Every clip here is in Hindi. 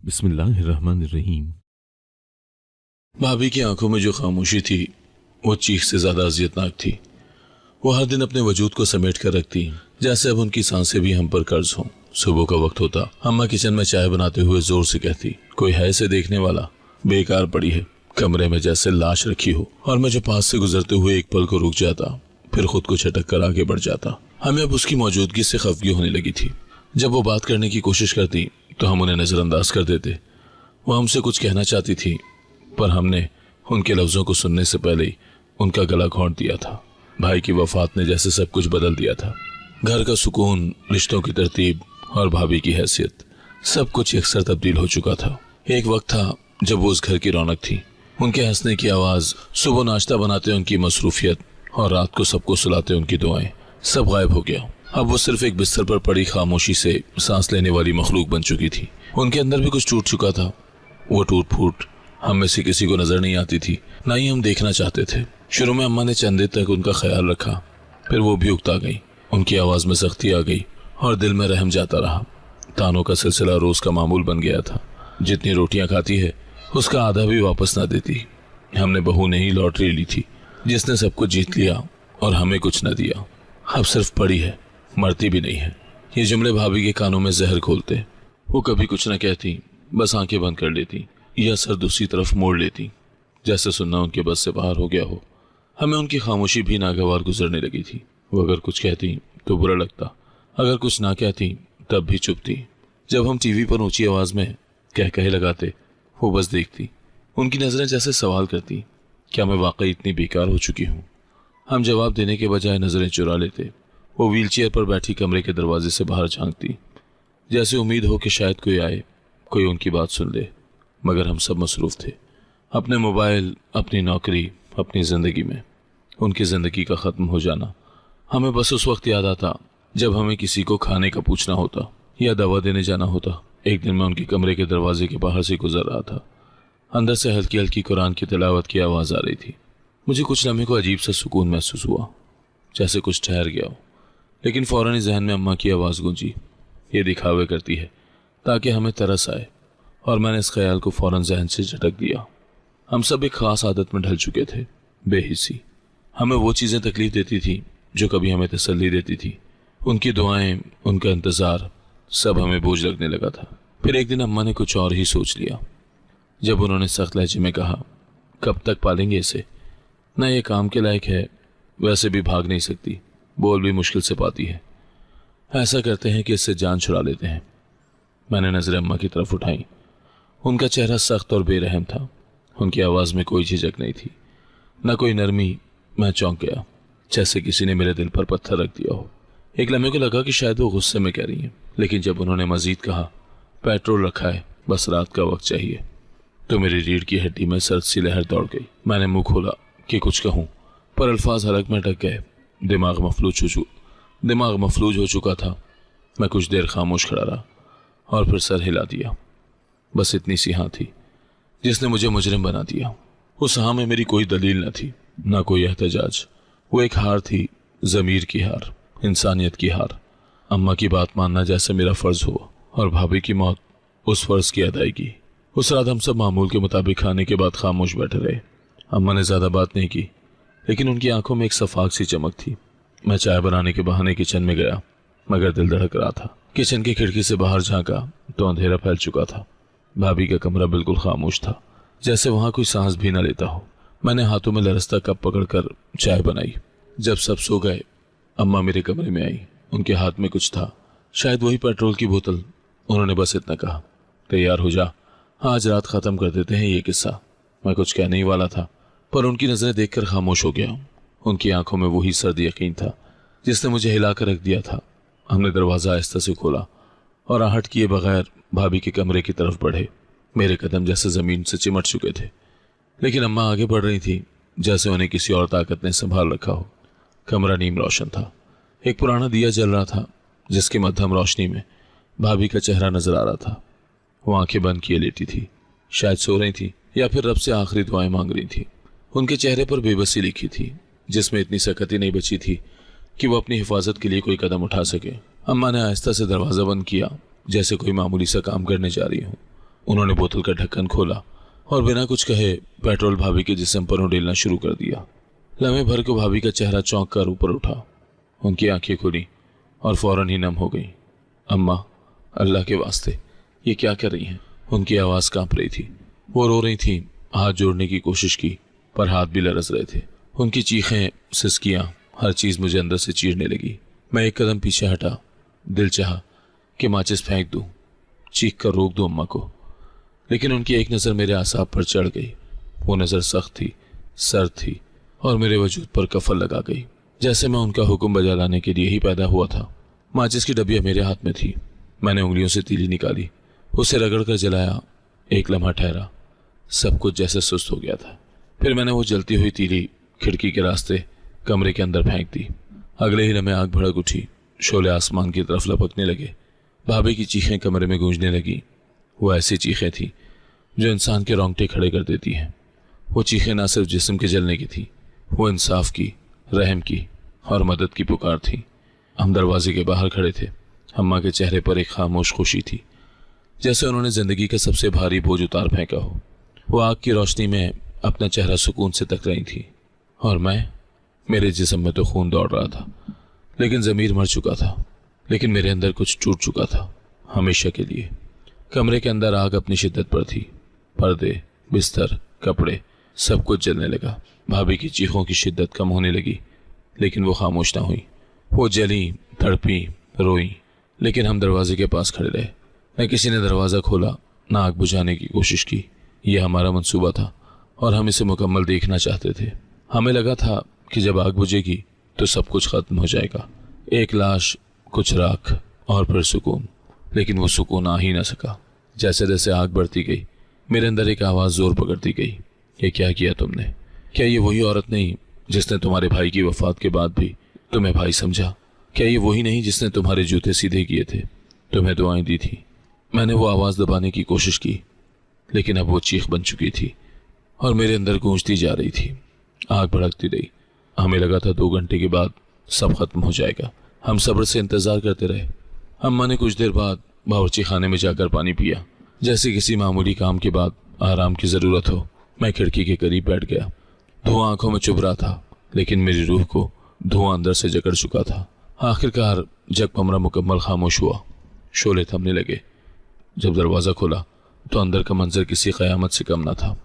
बिस्मिल्लाहिर्रहमानिर्रहीम। भाभी की आंखों में जो खामोशी थी वो चीख से ज्यादा अजियतनाक थी। वो हर दिन अपने वजूद को समेट कर रखती, जैसे अब उनकी सांसें भी हम पर कर्ज हों। सुबह का वक्त होता, अम्मा किचन में चाय बनाते हुए जोर से कहती, कोई है इसे देखने वाला? बेकार पड़ी है, कमरे में जैसे लाश रखी हो। और मैं जो पास से गुजरते हुए एक पल को रुक जाता, फिर खुद को झटक कर आगे बढ़ जाता। हमें अब उसकी मौजूदगी से खफगी होने लगी थी। जब वो बात करने की कोशिश करती तो हम उन्हें नजरअंदाज कर देते। वो हमसे कुछ कहना चाहती थी, पर हमने उनके लफ्जों को सुनने से पहले ही उनका गला घोंट दिया था। भाई की वफात ने जैसे सब कुछ बदल दिया था। घर का सुकून, रिश्तों की तरतीब और भाभी की हैसियत, सब कुछ अक्सर तब्दील हो चुका था। एक वक्त था जब वो उस घर की रौनक थी। उनके हंसने की आवाज, सुबह नाश्ता बनाते उनकी मसरूफियत और रात को सबको सुलाते उनकी दुआएं, सब गायब हो गया। अब वो सिर्फ एक बिस्तर पर पड़ी खामोशी से सांस लेने वाली मखलूक बन चुकी थी। उनके अंदर भी कुछ टूट चुका था। वो टूट फूट हम में से किसी को नजर नहीं आती थी, ना ही हम देखना चाहते थे। शुरू में अम्मा ने चंद दिन तक उनका ख्याल रखा, फिर वो भी उकता गई। उनकी आवाज में सख्ती आ गई और दिल में रहम जाता रहा। तानों का सिलसिला रोज का मामूल बन गया था। जितनी रोटियां खाती है उसका आधा भी वापस ना देती। हमने बहू ने ही लॉटरी ली थी, जिसने सब कुछ जीत लिया और हमें कुछ न दिया। अब सिर्फ पड़ी है, मरती भी नहीं है। ये जुमले भाभी के कानों में जहर घोलते। वो कभी कुछ न कहती, बस आंखें बंद कर लेती या सर दूसरी तरफ मोड़ लेती, जैसे सुनना उनके बस से बाहर हो गया हो। हमें उनकी खामोशी भी नागवार गुजरने लगी थी। वो अगर कुछ कहती तो बुरा लगता, अगर कुछ ना कहती तब भी चुप थी। जब हम टीवी पर ऊंची आवाज में कह कहे लगाते, वो बस देखती। उनकी नजरें जैसे सवाल करती, क्या मैं वाकई इतनी बेकार हो चुकी हूँ? हम जवाब देने के बजाय नजरें चुरा लेते। वो व्हीलचेयर पर बैठी कमरे के दरवाजे से बाहर झांकती, जैसे उम्मीद हो कि शायद कोई आए, कोई उनकी बात सुन ले। मगर हम सब मसरूफ थे, अपने मोबाइल, अपनी नौकरी, अपनी जिंदगी में। उनकी जिंदगी का खत्म हो जाना हमें बस उस वक्त याद आता जब हमें किसी को खाने का पूछना होता या दवा देने जाना होता। एक दिन मैं उनके कमरे के दरवाजे के बाहर से गुजर रहा था। अंदर से हल्की हल्की कुरान की तिलावत की आवाज आ रही थी। मुझे कुछ लम्हे को अजीब सा सुकून महसूस हुआ, जैसे कुछ ठहर गया हो। लेकिन फौरन ही जहन में अम्मा की आवाज गूंजी, ये दिखावे करती है ताकि हमें तरस आए। और मैंने इस ख्याल को फौरन जहन से झटक दिया। हम सब एक खास आदत में ढल चुके थे, बेहिसी। हमें वो चीजें तकलीफ देती थी जो कभी हमें तसल्ली देती थी। उनकी दुआएं, उनका इंतजार, सब हमें बोझ लगने लगा था। फिर एक दिन अम्मा ने कुछ और ही सोच लिया। जब उन्होंने सख्त लहजे में कहा, कब तक पालेंगे इसे? ना ये काम के लायक है, वैसे भी भाग नहीं सकती, बोल भी मुश्किल से पाती है। ऐसा करते हैं कि इससे जान छुड़ा लेते हैं। मैंने नजरें अम्मा की तरफ उठाई। उनका चेहरा सख्त और बेरहम था। उनकी आवाज में कोई झिझक नहीं थी, न कोई नरमी। मैं चौंक गया, जैसे किसी ने मेरे दिल पर पत्थर रख दिया हो। एक लम्हे को लगा कि शायद वो गुस्से में कह रही हैं, लेकिन जब उन्होंने मजीद कहा, पेट्रोल रखा है, बस रात का वक्त चाहिए, तो मेरी रीढ़ की हड्डी में सर्द सी लहर दौड़ गई। मैंने मुंह खोला कि कुछ कहूं, पर अल्फाज हलक में अटक गए। दिमाग मफलूज हो चुका था। मैं कुछ देर खामोश खड़ा रहा और फिर सर हिला दिया। बस इतनी सी हाँ थी जिसने मुझे मुजरिम बना दिया। उस हाँ में मेरी कोई दलील न थी, ना कोई एहतजाज। वो एक हार थी, ज़मीर की हार, इंसानियत की हार। अम्मा की बात मानना जैसे मेरा फर्ज हुआ और भाभी की मौत उस फर्ज की अदायगी। उस रात हम सब मामूल के मुताबिक खाने के बाद खामोश बैठे रहे। अम्मा ने ज्यादा बात नहीं की, लेकिन उनकी आंखों में एक सफाक सी चमक थी। मैं चाय बनाने के बहाने किचन में गया, मगर दिल धड़क रहा था। किचन की खिड़की से बाहर झांका तो अंधेरा फैल चुका था। भाभी का कमरा बिल्कुल खामोश था, जैसे वहां कोई सांस भी न लेता हो। मैंने हाथों में लरसता कप पकड़कर चाय बनाई। जब सब सो गए, अम्मा मेरे कमरे में आई। उनके हाथ में कुछ था, शायद वही पेट्रोल की बोतल। उन्होंने बस इतना कहा, तैयार हो जा, आज रात खत्म कर देते हैं ये किस्सा। मैं कुछ कहने ही वाला था, पर उनकी नजरें देखकर खामोश हो गया। उनकी आंखों में वही सर्द यकीन था जिसने मुझे हिलाकर रख दिया था। हमने दरवाजा आहिस्ता से खोला और आहट किए बगैर भाभी के कमरे की तरफ बढ़े। मेरे कदम जैसे जमीन से चिमट चुके थे, लेकिन अम्मा आगे बढ़ रही थी जैसे उन्हें किसी और ताकत ने संभाल रखा हो। कमरा नीम रोशन था। एक पुराना दिया जल रहा था, जिसकी मध्यम रोशनी में भाभी का चेहरा नजर आ रहा था। वो आंखें बंद किए लेटी थी, शायद सो रही थी या फिर रब से आखिरी दुआएं मांग रही थी। उनके चेहरे पर बेबसी लिखी थी, जिसमें इतनी सकत ही नहीं बची थी कि वो अपनी हिफाजत के लिए कोई कदम उठा सके। अम्मा ने आहिस्ता से दरवाजा बंद किया, जैसे कोई मामूली सा काम करने जा रही हो। उन्होंने बोतल का ढक्कन खोला और बिना कुछ कहे पेट्रोल भाभी के जिस्म पर उड़ेलना शुरू कर दिया। लम्हे भर को भाभी का चेहरा चौंक कर ऊपर उठा। उनकी आंखें खुली और फौरन ही नम हो गई। अम्मा, अल्लाह के वास्ते ये क्या कर रही हैं? उनकी आवाज़ कांप रही थी। वो रो रही थी। हाथ जोड़ने की कोशिश की पर हाथ भी लरस रहे थे। उनकी चीखें, सिसकियां, हर चीज़ मुझे अंदर से चीरने लगी। मैं एक कदम पीछे हटा। दिल चाहा कि माचिस फेंक दूं, चीख कर रोक दूं अम्मा को, लेकिन उनकी एक नज़र मेरे आसाब पर चढ़ गई। वो नज़र सख्त थी, सर्द थी और मेरे वजूद पर कफल लगा गई, जैसे मैं उनका हुक्म बजा लाने के लिए ही पैदा हुआ था। माचिस की डबिया मेरे हाथ में थी। मैंने उंगलियों से तीली निकाली, उसे रगड़ कर जलाया। एक लम्हा ठहरा, सब कुछ जैसे सुस्त हो गया था। फिर मैंने वो जलती हुई तीली खिड़की के रास्ते कमरे के अंदर फेंक दी। अगले ही लम्हे आग भड़क उठी, शोले आसमान की तरफ लपकने लगे। भाभी की चीखें कमरे में गूंजने लगी। वो ऐसी चीखें थी जो इंसान के रोंगटे खड़े कर देती हैं। वो चीखें ना सिर्फ जिस्म के जलने की थी, वो इंसाफ की, रहम की और मदद की पुकार थी। हम दरवाजे के बाहर खड़े थे। अम्मा के चेहरे पर एक खामोश खुशी थी, जैसे उन्होंने जिंदगी का सबसे भारी बोझ उतार फेंका हो। वो आग की रोशनी में अपना चेहरा सुकून से तक रही थी और मैं, मेरे जिस्म में तो खून दौड़ रहा था, लेकिन ज़मीर मर चुका था। लेकिन मेरे अंदर कुछ टूट चुका था, हमेशा के लिए। कमरे के अंदर आग अपनी शिद्दत पर थी। पर्दे, बिस्तर, कपड़े, सब कुछ जलने लगा। भाभी की चीखों की शिद्दत कम होने लगी, लेकिन वो खामोश ना हुई। वो जली, तड़पी, रोई, लेकिन हम दरवाजे के पास खड़े रहे। न किसी ने दरवाज़ा खोला, न आग बुझाने की कोशिश की। यह हमारा मंसूबा था और हम इसे मुकम्मल देखना चाहते थे। हमें लगा था कि जब आग बुझेगी तो सब कुछ खत्म हो जाएगा। एक लाश, कुछ राख और फिर सुकून। लेकिन वो सुकून आ ही ना सका। जैसे जैसे आग बढ़ती गई, मेरे अंदर एक आवाज़ जोर पकड़ती गई। ये क्या किया तुमने? क्या ये वही औरत नहीं जिसने तुम्हारे भाई की वफात के बाद भी तुम्हें भाई समझा? क्या ये वही नहीं जिसने तुम्हारे जूते सीधे किए थे, तुम्हें दुआएं दी थी? मैंने वो आवाज़ दबाने की कोशिश की, लेकिन अब वो चीख बन चुकी थी और मेरे अंदर गूंजती जा रही थी। आग भड़कती रही। हमें लगा था 2 घंटे के बाद सब खत्म हो जाएगा। हम सब्र से इंतज़ार करते रहे। अम्मा ने कुछ देर बाद बावर्ची खाने में जाकर पानी पिया, जैसे किसी मामूली काम के बाद आराम की ज़रूरत हो। मैं खिड़की के करीब बैठ गया। धुआं आंखों में चुभ रहा था, लेकिन मेरी रूह को धुआं अंदर से जकड़ चुका था। आखिरकार जब कमरा मुकम्मल खामोश हुआ, शोले थमने लगे। जब दरवाज़ा खुला तो अंदर का मंजर किसी क़यामत से कम न था।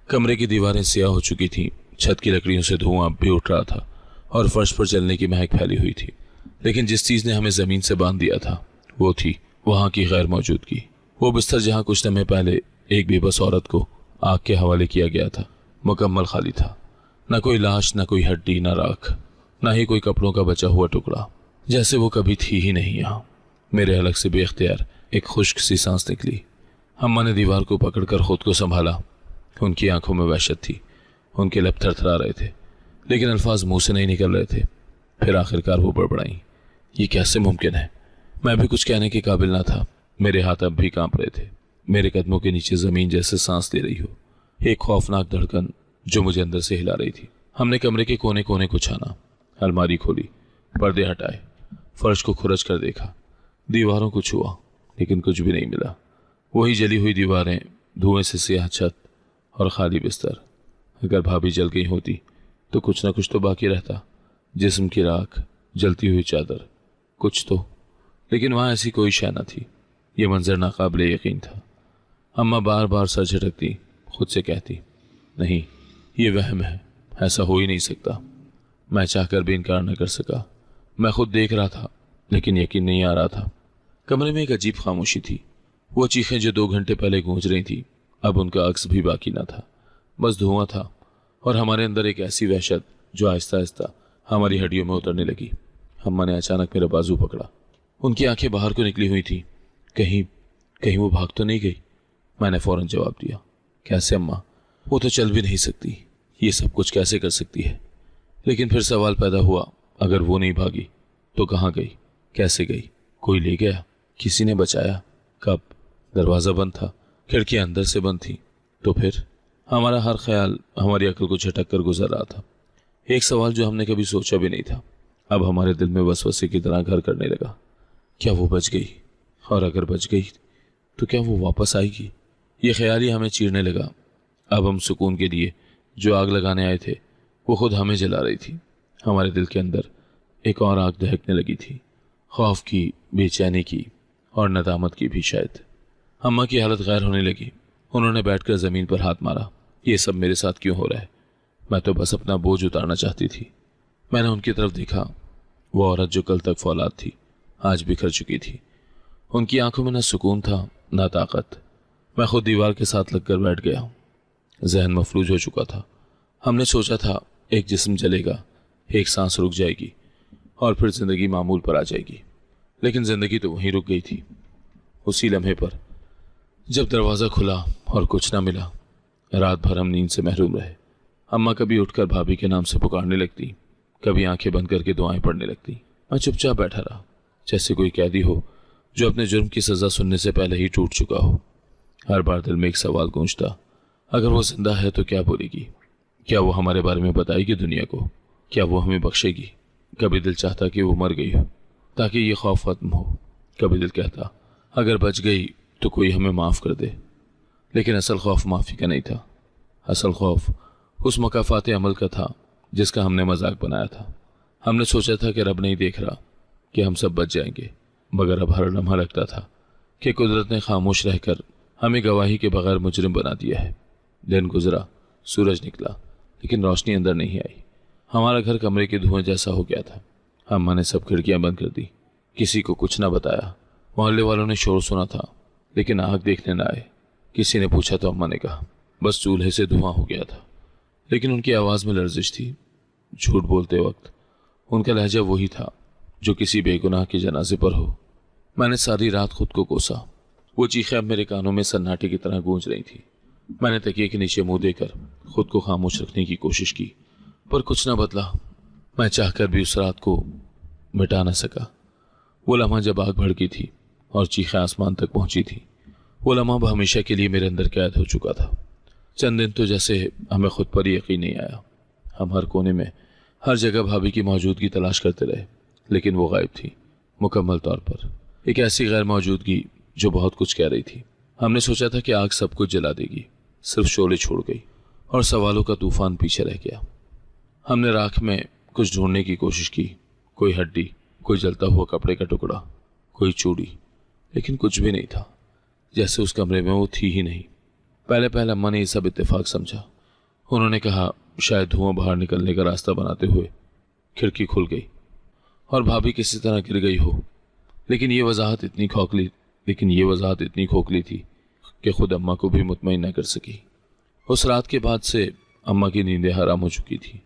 कमरे की दीवारें स्याह हो चुकी थीं, छत की लकड़ियों से धुआं भी उठ रहा था और फर्श पर जलने की महक फैली हुई थी। लेकिन जिस चीज़ ने हमें ज़मीन से बांध दिया था, वो थी वहाँ की गैर मौजूदगी। वो बिस्तर जहाँ कुछ समय पहले एक बेबस औरत को आग के हवाले किया गया था, मुकम्मल खाली था। न कोई लाश, न कोई हड्डी, न राख, न ही कोई कपड़ों का बचा हुआ टुकड़ा, जैसे वो कभी थी ही नहीं यहाँ। मेरे हलक से बेख्तियार एक खुश्क सी सांस निकली। अम्मा ने दीवार को पकड़कर खुद को संभाला। उनकी आंखों में वहशत थी, उनके लब थरथरा रहे थे, लेकिन अल्फाज मुंह से नहीं निकल रहे थे। फिर आखिरकार वो बड़बड़ाई, ये कैसे मुमकिन है? मैं भी कुछ कहने के काबिल ना था। मेरे हाथ अब भी कांप रहे थे। मेरे कदमों के नीचे ज़मीन जैसे सांस ले रही हो, एक खौफनाक धड़कन जो मुझे अंदर से हिला रही थी। हमने कमरे के कोने कोने को छाना, अलमारी खोली, पर्दे हटाए, फर्श को खुरच कर देखा, दीवारों को छुआ, लेकिन कुछ भी नहीं मिला। वही जली हुई दीवारें, धुएं से स्याह छत और खाली बिस्तर। अगर भाभी जल गई होती तो कुछ ना कुछ तो बाकी रहता। जिस्म की राख, जलती हुई चादर, कुछ तो, लेकिन वहाँ ऐसी कोई शय न थी। ये मंजर नाकाबिले यकीन था। अम्मा बार बार सर झटकती, खुद से कहती, नहीं, ये वहम है, ऐसा हो ही नहीं सकता। मैं चाहकर भी इनकार न कर सका। मैं खुद देख रहा था, लेकिन यकीन नहीं आ रहा था। कमरे में एक अजीब खामोशी थी। वो चीखें जो 2 घंटे पहले गूंज रही थी, अब उनका अक्स भी बाकी न था। बस धुआं था और हमारे अंदर एक ऐसी वहशत जो आहिस्ता आहिस्ता हमारी हड्डियों में उतरने लगी। अम्मा ने अचानक मेरा बाजू पकड़ा। उनकी आंखें बाहर को निकली हुई थी। कहीं वो भाग तो नहीं गई? मैंने फौरन जवाब दिया, कैसे अम्मा, वो तो चल भी नहीं सकती, ये सब कुछ कैसे कर सकती है? लेकिन फिर सवाल पैदा हुआ, अगर वो नहीं भागी तो कहाँ गई, कैसे गई? कोई ले गया? किसी ने बचाया? कब? दरवाज़ा बंद था, खिड़कियाँ अंदर से बंद थी। तो फिर हमारा हर ख्याल हमारी अक्ल को झटक कर गुजर रहा था। एक सवाल जो हमने कभी सोचा भी नहीं था, अब हमारे दिल में वसवसे की तरह घर करने लगा। क्या वो बच गई? और अगर बच गई तो क्या वो वापस आएगी? ये ख्याल ही हमें चीरने लगा। अब हम सुकून के लिए जो आग लगाने आए थे वो खुद हमें जला रही थी। हमारे दिल के अंदर एक और आग दहकने लगी थी, खौफ की, बेचैनी की और नदामत की भी शायद। अम्मा की हालत गैर होने लगी। उन्होंने बैठकर ज़मीन पर हाथ मारा। ये सब मेरे साथ क्यों हो रहा है? मैं तो बस अपना बोझ उतारना चाहती थी। मैंने उनकी तरफ देखा। वो औरत जो कल तक फौलाद थी आज बिखर चुकी थी। उनकी आंखों में न सुकून था न ताकत। मैं खुद दीवार के साथ लगकर बैठ गया। जहन मफलूज हो चुका था। हमने सोचा था एक जिस्म जलेगा, एक सांस रुक जाएगी और फिर जिंदगी मामूल पर आ जाएगी, लेकिन जिंदगी तो वहीं रुक गई थी। उसी लम्हे पर जब दरवाज़ा खुला और कुछ ना मिला, रात भर हम नींद से महरूम रहे। अम्मा कभी उठकर भाभी के नाम से पुकारने लगती, कभी आंखें बंद करके दुआएं पढ़ने लगती। मैं चुपचाप बैठा रहा, जैसे कोई कैदी हो जो अपने जुर्म की सज़ा सुनने से पहले ही टूट चुका हो। हर बार दिल में एक सवाल गूंजता, अगर वो जिंदा है तो क्या बोलेगी? क्या वो हमारे बारे में बताएगी दुनिया को? क्या वो हमें बख्शेगी? कभी दिल चाहता कि वो मर गई हो ताकि ये खौफ खत्म हो। कभी दिल कहता अगर बच गई तो कोई हमें माफ़ कर दे। लेकिन असल खौफ माफ़ी का नहीं था। असल खौफ उस मकाफात अमल का था जिसका हमने मजाक बनाया था। हमने सोचा था कि रब नहीं देख रहा, कि हम सब बच जाएंगे, मगर अब हर लम्हा लगता था कि कुदरत ने खामोश रहकर हमें गवाही के बगैर मुजरिम बना दिया है। दिन गुजरा, सूरज निकला, लेकिन रोशनी अंदर नहीं आई। हमारा घर कमरे के धुएं जैसा हो गया था। अम्मा ने सब खिड़कियां बंद कर दी, किसी को कुछ ना बताया। मोहल्ले वालों ने शोर सुना था, लेकिन आग देखने ना आए। किसी ने पूछा तो अम्मा ने कहा बस चूल्हे से धुआं हो गया था, लेकिन उनकी आवाज़ में लर्जिश थी। झूठ बोलते वक्त उनका लहजा वही था जो किसी बेगुनाह के जनाजे पर हो। मैंने सारी रात खुद को कोसा। वो चीखें अब मेरे कानों में सन्नाटे की तरह गूंज रही थी। मैंने तकिए के नीचे मुंह देकर खुद को खामोश रखने की कोशिश की, पर कुछ न बदला। मैं चाहकर भी उस रात को मिटा न सका। वो लम्हा जब आग भड़की थी और चीखें आसमान तक पहुंची थी, वो लम्हा अब हमेशा के लिए मेरे अंदर कैद हो चुका था। चंद दिन तो जैसे हमें खुद पर ही यकीन नहीं आया। हम हर कोने में, हर जगह भाभी की मौजूदगी तलाश करते रहे, लेकिन वो गायब थी, मुकम्मल तौर पर। एक ऐसी गैर मौजूदगी जो बहुत कुछ कह रही थी। हमने सोचा था कि आग सब कुछ जला देगी, सिर्फ शोले छोड़ गई और सवालों का तूफान पीछे रह गया। हमने राख में कुछ ढूंढने की कोशिश की, कोई हड्डी, कोई जलता हुआ कपड़े का टुकड़ा, कोई चूड़ी, लेकिन कुछ भी नहीं था। जैसे उस कमरे में वो थी ही नहीं। पहले पहले अम्मा ने ये सब इत्तेफाक समझा। उन्होंने कहा शायद धुआं बाहर निकलने का रास्ता बनाते हुए खिड़की खुल गई और भाभी किसी तरह गिर गई हो। लेकिन ये वजाहत इतनी खोखली थी कि खुद अम्मा को भी मुतमईन न कर सकी। उस रात के बाद से अम्मा की नींदें हराम हो चुकी थी।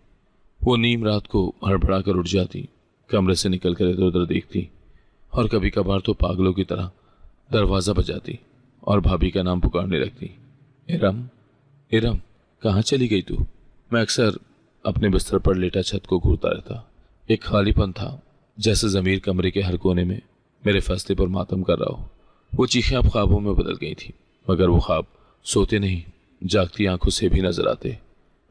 वो नीम रात को हड़बड़ा कर उठ जाती, कमरे से निकल कर इधर उधर देखती और कभी कभार तो पागलों की तरह दरवाज़ा बजाती और भाभी का नाम पुकारने लगती, इरम, इरम, कहाँ चली गई तू? मैं अक्सर अपने बिस्तर पर लेटा छत को घूरता रहता। एक खालीपन था, जैसे ज़मीर कमरे के हर कोने में मेरे फैसले पर मातम कर रहा हो। वो चीखें अब ख्वाबों में बदल गई थी, मगर वो ख्वाब सोते नहीं, जागती आंखों से भी नजर आते।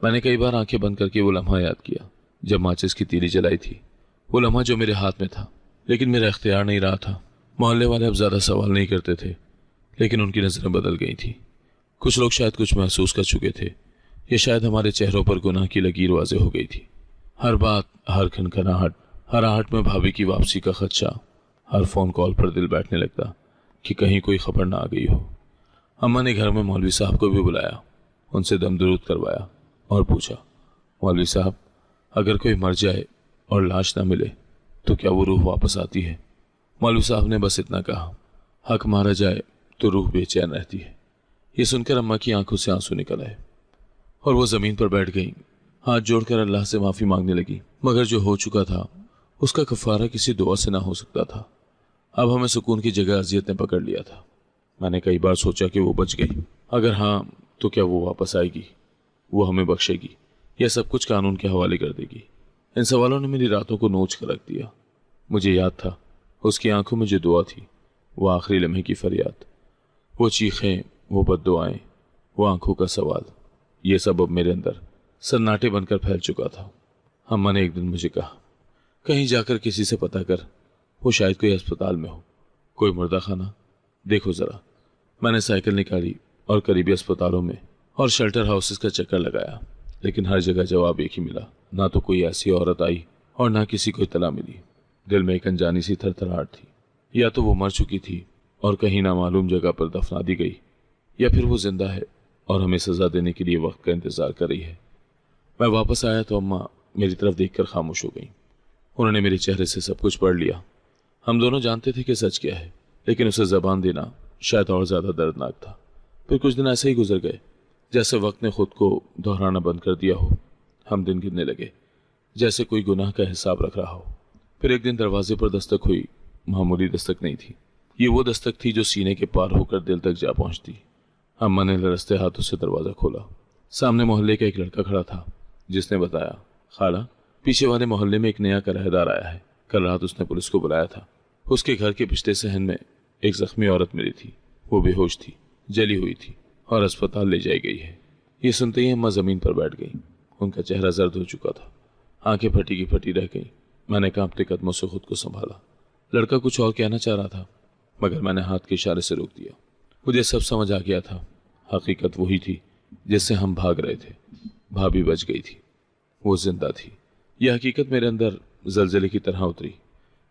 मैंने कई बार आंखें बंद करके वो लम्हा याद किया जब माचिस की तीली जलाई थी। वो लम्हा जो मेरे हाथ में था, लेकिन मेरा इख्तियार नहीं रहा था। मोहल्ले वाले अब ज़्यादा सवाल नहीं करते थे, लेकिन उनकी नज़रें बदल गई थी। कुछ लोग शायद कुछ महसूस कर चुके थे, या शायद हमारे चेहरों पर गुनाह की लकीर वाज़ेह हो गई थी। हर बात, हर खनखनाहट, हर आहट में भाभी की वापसी का खदशा। हर फ़ोन कॉल पर दिल बैठने लगता कि कहीं कोई खबर ना आ गई हो। अम्मा ने घर में मौलवी साहब को भी बुलाया, उनसे दम दुरूद करवाया और पूछा, मौलवी साहब, अगर कोई मर जाए और लाश ना मिले तो क्या वो रूह वापस आती है? मौलवी साहब ने बस इतना कहा, हक मारा जाए तो रूह बेचैन रहती है। ये सुनकर अम्मा की आंखों से आंसू निकल आए और वो ज़मीन पर बैठ गई, हाथ जोड़कर अल्लाह से माफ़ी मांगने लगी। मगर जो हो चुका था उसका कफ़ारा किसी दुआ से ना हो सकता था। अब हमें सुकून की जगह अजियत ने पकड़ लिया था। मैंने कई बार सोचा कि वो बच गई, अगर हाँ तो क्या वो वापस आएगी, वो हमें बख्शेगी, या सब कुछ कानून के हवाले कर देगी? इन सवालों ने मेरी रातों को नोच कर रख दिया। मुझे याद था उसकी आंखों में जो दुआ थी, वो आखिरी लम्हे की फरियाद, वो चीखें, वो बद्दुआएं, वो आंखों का सवाल, ये सब अब मेरे अंदर सन्नाटे बनकर फैल चुका था। अम्मा ने एक दिन मुझे कहा, कहीं जाकर किसी से पता कर, वो शायद कोई अस्पताल में हो, कोई मुर्दा खाना, देखो ज़रा। मैंने साइकिल निकाली और करीबी अस्पतालों में और शेल्टर हाउसेस का चक्कर लगाया, लेकिन हर जगह जवाब एक ही मिला। ना तो कोई ऐसी औरत आई और ना किसी को इत्तला मिली। दिल में एक अनजानी सी थरथराहट थी। या तो वो मर चुकी थी और कहीं नामालूम जगह पर दफना दी गई, या फिर वो जिंदा है और हमें सजा देने के लिए वक्त का इंतजार कर रही है। मैं वापस आया तो अम्मा मेरी तरफ देखकर खामोश हो गई। उन्होंने मेरे चेहरे से सब कुछ पढ़ लिया। हम दोनों जानते थे कि सच क्या है, लेकिन उसे जबान देना शायद और ज्यादा दर्दनाक था। फिर कुछ दिन ऐसे ही गुजर गए, जैसे वक्त ने खुद को दोहराना बंद कर दिया हो। हम दिन गिनने लगे, जैसे कोई गुनाह का हिसाब रख रहा हो। फिर एक दिन दरवाजे पर दस्तक हुई। मामूली दस्तक नहीं थी, ये वो दस्तक थी जो सीने के पार होकर दिल तक जा पहुंचती। अम्मा ने लरसते हाथों से दरवाजा खोला। सामने मोहल्ले का एक लड़का खड़ा था, जिसने बताया, खाला, पीछे वाले मोहल्ले में एक नया किराएदार आया है। कल रात उसने पुलिस को बुलाया था। उसके घर के पिछले सहन में एक जख्मी औरत मिली थी। वो बेहोश थी, जली हुई थी और अस्पताल ले जाई गई है। ये सुनते ही अम्मा जमीन पर बैठ गई। उनका चेहरा जर्द हो चुका था, आंखें फटी की फटी रह गई। मैंने कांपते कदमों से खुद को संभाला। लड़का कुछ और कहना चाह रहा था, मगर मैंने हाथ के इशारे से रोक दिया। मुझे सब समझ आ गया था। हकीकत वही थी जिससे हम भाग रहे थे। भाभी बच गई थी, वो जिंदा थी। यह हकीकत मेरे अंदर जलजले की तरह उतरी।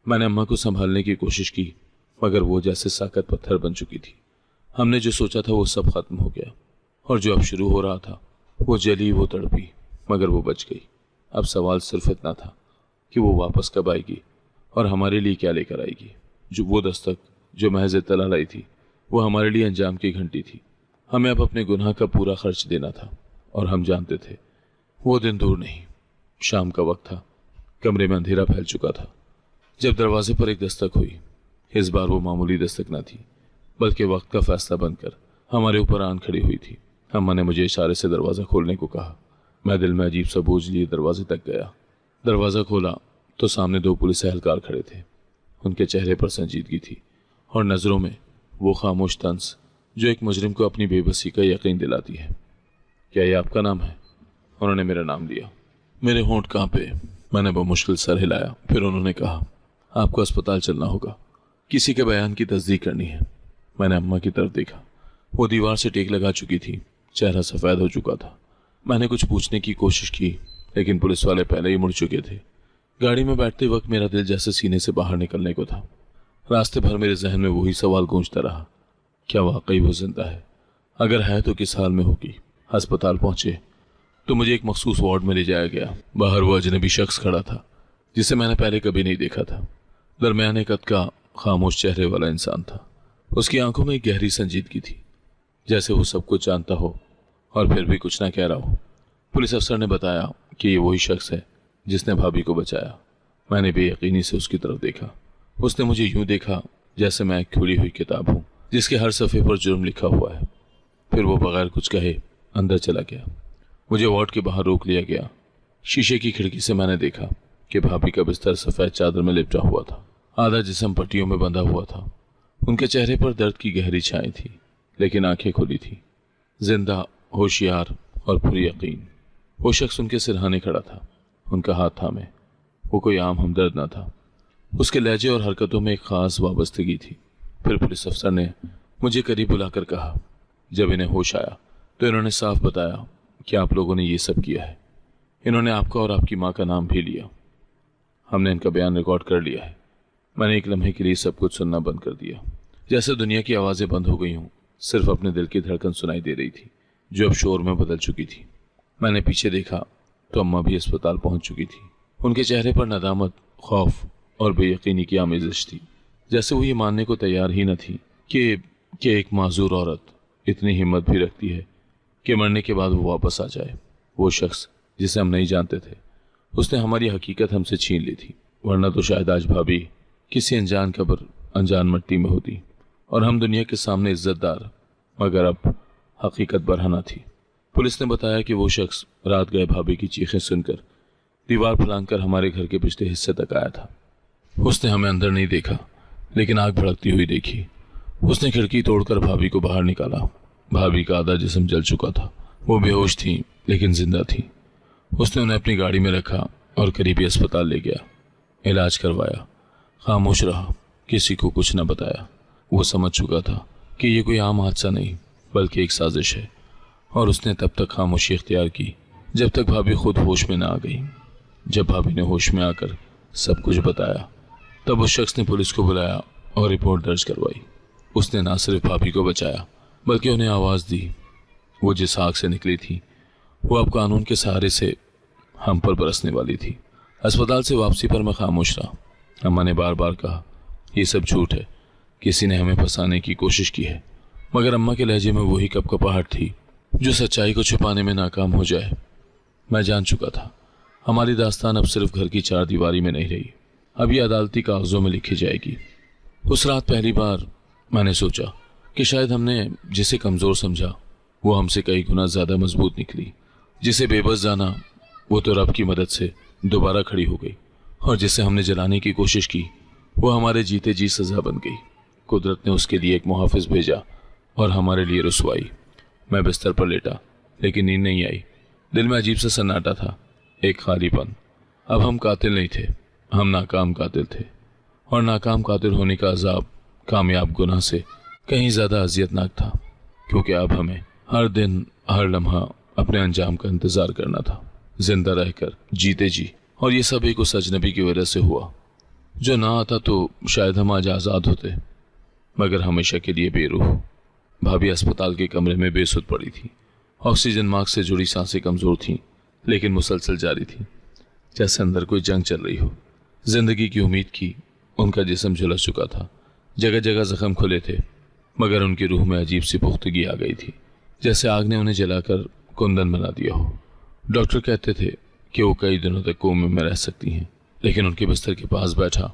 मैंने अम्मा को संभालने की कोशिश की, मगर वो जैसे साकत पत्थर बन चुकी थी। हमने जो सोचा था वो सब खत्म हो गया, और जो अब शुरू हो रहा था वो जली, वो तड़पी, मगर वो बच गई। अब सवाल सिर्फ इतना था कि वो वापस कब आएगी और हमारे लिए क्या लेकर आएगी। जो वो दस्तक जो महज इत्तला लाई थी, वो हमारे लिए अंजाम की घंटी थी। हमें अब अपने गुनाह का पूरा खर्च देना था, और हम जानते थे वो दिन दूर नहीं। शाम का वक्त था, कमरे में अंधेरा फैल चुका था जब दरवाजे पर एक दस्तक हुई। इस बार वो मामूली दस्तक न थी, बल्कि वक्त का फैसला बनकर हमारे ऊपर आन खड़ी हुई थी। अम्मा ने मुझे इशारे से दरवाज़ा खोलने को कहा। मैं दिल में अजीब सा बोझ लिए दरवाजे तक गया। दरवाज़ा खोला तो सामने दो पुलिस एहलकार खड़े थे। उनके चेहरे पर संजीदगी थी और नज़रों में वो खामोश तंस जो एक मुजरिम को अपनी बेबसी का यकीन दिलाती है। क्या ये आपका नाम है? उन्होंने मेरा नाम लिया। मेरे होंठ कांपे। मैंने बमुश्किल सर हिलाया। फिर उन्होंने कहा, आपको अस्पताल चलना होगा, किसी के बयान की तस्दीक करनी है। मैंने अम्मा की तरफ देखा। वो दीवार से टेक लगा चुकी थी, चेहरा सफ़ेद हो चुका था। मैंने कुछ पूछने की कोशिश की, लेकिन पुलिस वाले पहले ही मुड़ चुके थे। गाड़ी में बैठते वक्त मेरा दिल जैसे सीने से बाहर निकलने को था। रास्ते भर मेरे जहन में वही सवाल गूंजता रहा, क्या वाकई वो जिंदा है? अगर है तो किस हाल में होगी? अस्पताल पहुंचे तो मुझे एक मखसूस वार्ड में ले जाया गया। बाहर वो अजनबी शख्स खड़ा था, जिसे मैंने पहले कभी नहीं देखा था। दरमियाने कद का, खामोश चेहरे वाला इंसान था। उसकी आंखों में एक गहरी संजीदगी थी, जैसे वो सब कुछ जानता हो और फिर भी कुछ ना कह रहा हो। पुलिस अफसर ने बताया कि ये वही शख्स है जिसने भाभी को बचाया। मैंने बेयकीनी से उसकी तरफ देखा। उसने मुझे यूं देखा जैसे मैं एक खुली हुई किताब हूं, जिसके हर सफ़े पर जुर्म लिखा हुआ है। फिर वो बगैर कुछ कहे अंदर चला गया। मुझे वार्ड के बाहर रोक लिया गया। शीशे की खिड़की से मैंने देखा कि भाभी का बिस्तर सफ़ेद चादर में लिपटा हुआ था। आधा जिस्म पट्टियों में बंधा हुआ था। उनके चेहरे पर दर्द की गहरी छाएं थी, लेकिन आंखें खुली थी। जिंदा, होशियार और पूरी यकीन। वो शख्स उनके सिरहाने खड़ा था, उनका हाथ थामे। वो कोई आम हमदर्द न था। उसके लहजे और हरकतों में एक खास वाबस्तगी थी। फिर पुलिस अफसर ने मुझे करीब बुलाकर कहा, जब इन्हें होश आया तो इन्होंने साफ बताया कि आप लोगों ने ये सब किया है। इन्होंने आपका और आपकी माँ का नाम भी लिया। हमने इनका बयान रिकॉर्ड कर लिया है। मैंने एक लम्हे के लिए सब कुछ सुनना बंद कर दिया, जैसे दुनिया की आवाज़ें बंद हो गई हूँ। सिर्फ अपने दिल की धड़कन सुनाई दे रही थी, जो अब शोर में बदल चुकी थी। मैंने पीछे देखा तो अम्मा भी अस्पताल पहुंच चुकी थी। उनके चेहरे पर नदामत, खौफ और बेयकीनी की आमेज़श थी, जैसे वो ये मानने को तैयार ही न थी कि एक माजूर औरत इतनी हिम्मत भी रखती है कि मरने के बाद वो वापस आ जाए। वो शख्स जिसे हम नहीं जानते थे, उसने हमारी हकीकत हमसे छीन ली थी, वरना तो शायद आज भाभी किसी अनजान कब्र, अनजान मिट्टी में होती और हम दुनिया के सामने इज्जतदार। मगर अब हकीकत बरहना थी। पुलिस ने बताया कि वो शख्स रात गए भाभी की चीखें सुनकर दीवार फलांग हमारे घर के पिछले हिस्से तक आया था। उसने हमें अंदर नहीं देखा, लेकिन आग भड़कती हुई देखी। उसने खिड़की तोड़कर भाभी को बाहर निकाला। भाभी का आधा जिस्म जल चुका था। वो बेहोश थी, लेकिन जिंदा थी। उसने उन्हें अपनी गाड़ी में रखा और करीबी अस्पताल ले गया। इलाज करवाया। खामोश रहा, किसी को कुछ न बताया। वो समझ चुका था कि ये कोई आम हादसा नहीं, बल्कि एक साजिश है, और उसने तब तक खामोशी इख्तियार की जब तक भाभी खुद होश में ना आ गई। जब भाभी ने होश में आकर सब कुछ बताया तब उस शख्स ने पुलिस को बुलाया और रिपोर्ट दर्ज करवाई। उसने ना सिर्फ भाभी को बचाया बल्कि उन्हें आवाज़ दी। वो जिस आग से निकली थी वो अब कानून के सहारे से हम पर बरसने वाली थी। अस्पताल से वापसी पर मैं खामोश रहा। अम्मा ने बार बार कहा, ये सब झूठ है, किसी ने हमें फंसाने की कोशिश की है। मगर अम्मा के लहजे में वही कपकपाहट थी जो सच्चाई को छुपाने में नाकाम हो जाए। मैं जान चुका था हमारी दास्तान अब सिर्फ घर की चार दीवारी में नहीं रही, अब ये अदालती कागजों में लिखी जाएगी। उस रात पहली बार मैंने सोचा कि शायद हमने जिसे कमज़ोर समझा वो हमसे कई गुना ज़्यादा मजबूत निकली। जिसे बेबस जाना वो तो रब की मदद से दोबारा खड़ी हो गई, और जिसे हमने जलाने की कोशिश की वो हमारे जीते जी सज़ा बन गई। कुदरत ने उसके लिए एक मुहाफिज भेजा और हमारे लिए रुसवाई। मैं बिस्तर पर लेटा लेकिन नींद नहीं आई। दिल में अजीब सा सन्नाटा था, एक खालीपन। अब हम कातिल नहीं थे, हम नाकाम कातिल थे, और नाकाम कातिल होने का अजाब कामयाब गुनाह से कहीं ज़्यादा अजियतनाक था, क्योंकि अब हमें हर दिन हर लम्हा अपने अंजाम का इंतज़ार करना था, जिंदा रहकर जीते जी। और ये सब एक उस अजनबी की वजह से हुआ जो ना आता तो शायद हम आज आज़ाद होते, मगर हमेशा के लिए बेरूह। भाभी अस्पताल के कमरे में बेसुध पड़ी थी। ऑक्सीजन मास्क से जुड़ी सांसें कमज़ोर थीं लेकिन मुसलसल जारी थी, जैसे अंदर कोई जंग चल रही हो। जिंदगी की उम्मीद की उनका जिस्म झुलस चुका था, जगह जगह जख्म खुले थे, मगर उनकी रूह में अजीब सी पुख्तगी आ गई थी, जैसे आग ने उन्हें जलाकर कुंदन बना दिया हो। डॉक्टर कहते थे कि वो कई दिनों तक कोमे में रह सकती हैं, लेकिन उनके बिस्तर के पास बैठा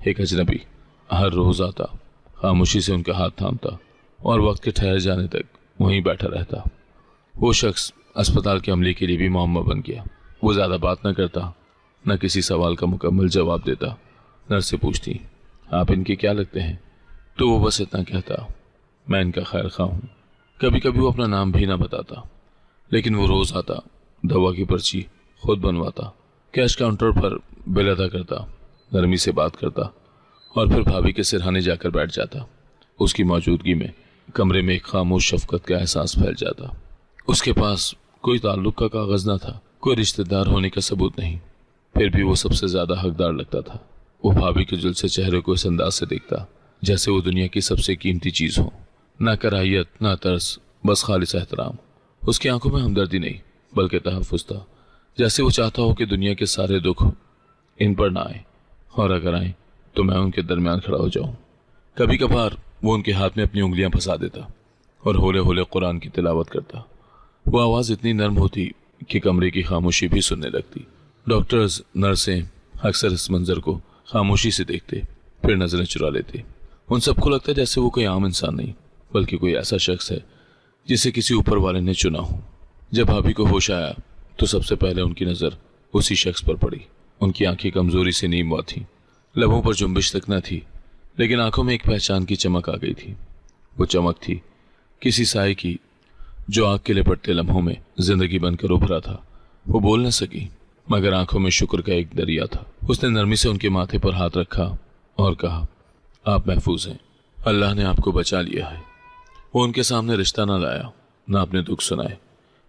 एक अजनबी हर रोज़ आता, खामोशी से उनका हाथ थामता और वक्त के ठहर जाने तक वहीं बैठा रहता। वो शख्स अस्पताल के अमले के लिए भी मुअम्मा बन गया। वो ज़्यादा बात न करता, न किसी सवाल का मुकम्मल जवाब देता। नर्स से पूछती, आप इनके क्या लगते हैं? तो वो बस इतना कहता, मैं इनका खैर खा हूँ। कभी कभी वो अपना नाम भी ना बताता, लेकिन वो रोज़ आता, दवा की पर्ची खुद बनवाता, कैश काउंटर पर बिल अदा करता, नरमी से बात करता और फिर भाभी के सिरहाने जाकर बैठ जाता। उसकी मौजूदगी में कमरे में एक खामोश शफकत का एहसास फैल जाता। उसके पास कोई ताल्लुक का कागज़ ना था, कोई रिश्तेदार होने का सबूत नहीं, फिर भी वो सबसे ज़्यादा हकदार लगता था। वो भाभी के जुल्से चेहरे को इस अंदाज से देखता जैसे वो दुनिया की सबसे कीमती चीज़ हो। ना कराहियत, ना तरस, बस खालिस एहतराम। उसकी आंखों में हमदर्दी नहीं बल्कि तहफ़्फ़ुज़ था, जैसे वो चाहता हो कि दुनिया के सारे दुख इन पर ना आए, और अगर आए तो मैं उनके दरमियान खड़ा हो जाऊं। कभी कभार वो उनके हाथ में अपनी उंगलियां फंसा देता और होले होले कुरान की तिलावत करता। वो आवाज़ इतनी नर्म होती कि कमरे की खामोशी भी सुनने लगती। डॉक्टर्स, नर्सें अक्सर इस मंजर को खामोशी से देखते, फिर नज़रें चुरा लेते। उन सबको लगता जैसे वो कोई आम इंसान नहीं बल्कि कोई ऐसा शख्स है जिसे किसी ऊपर वाले ने चुना हो। जब भाभी को होश आया तो सबसे पहले उनकी नज़र उसी शख्स पर पड़ी। उनकी आंखें कमज़ोरी से नीम हुआ थीं, लबों पर जुम्बिश तक न थी, लेकिन आंखों में एक पहचान की चमक आ गई थी। वो चमक थी किसी साए की जो आग के लिपटते लम्हों में जिंदगी बनकर उभरा था। वो बोल न सकी, मगर आंखों में शुक्र का एक दरिया था। उसने नरमी से उनके माथे पर हाथ रखा और कहा, आप महफूज हैं, अल्लाह ने आपको बचा लिया है। वो उनके सामने रिश्ता ना लाया, ना अपने दुख सुनाए,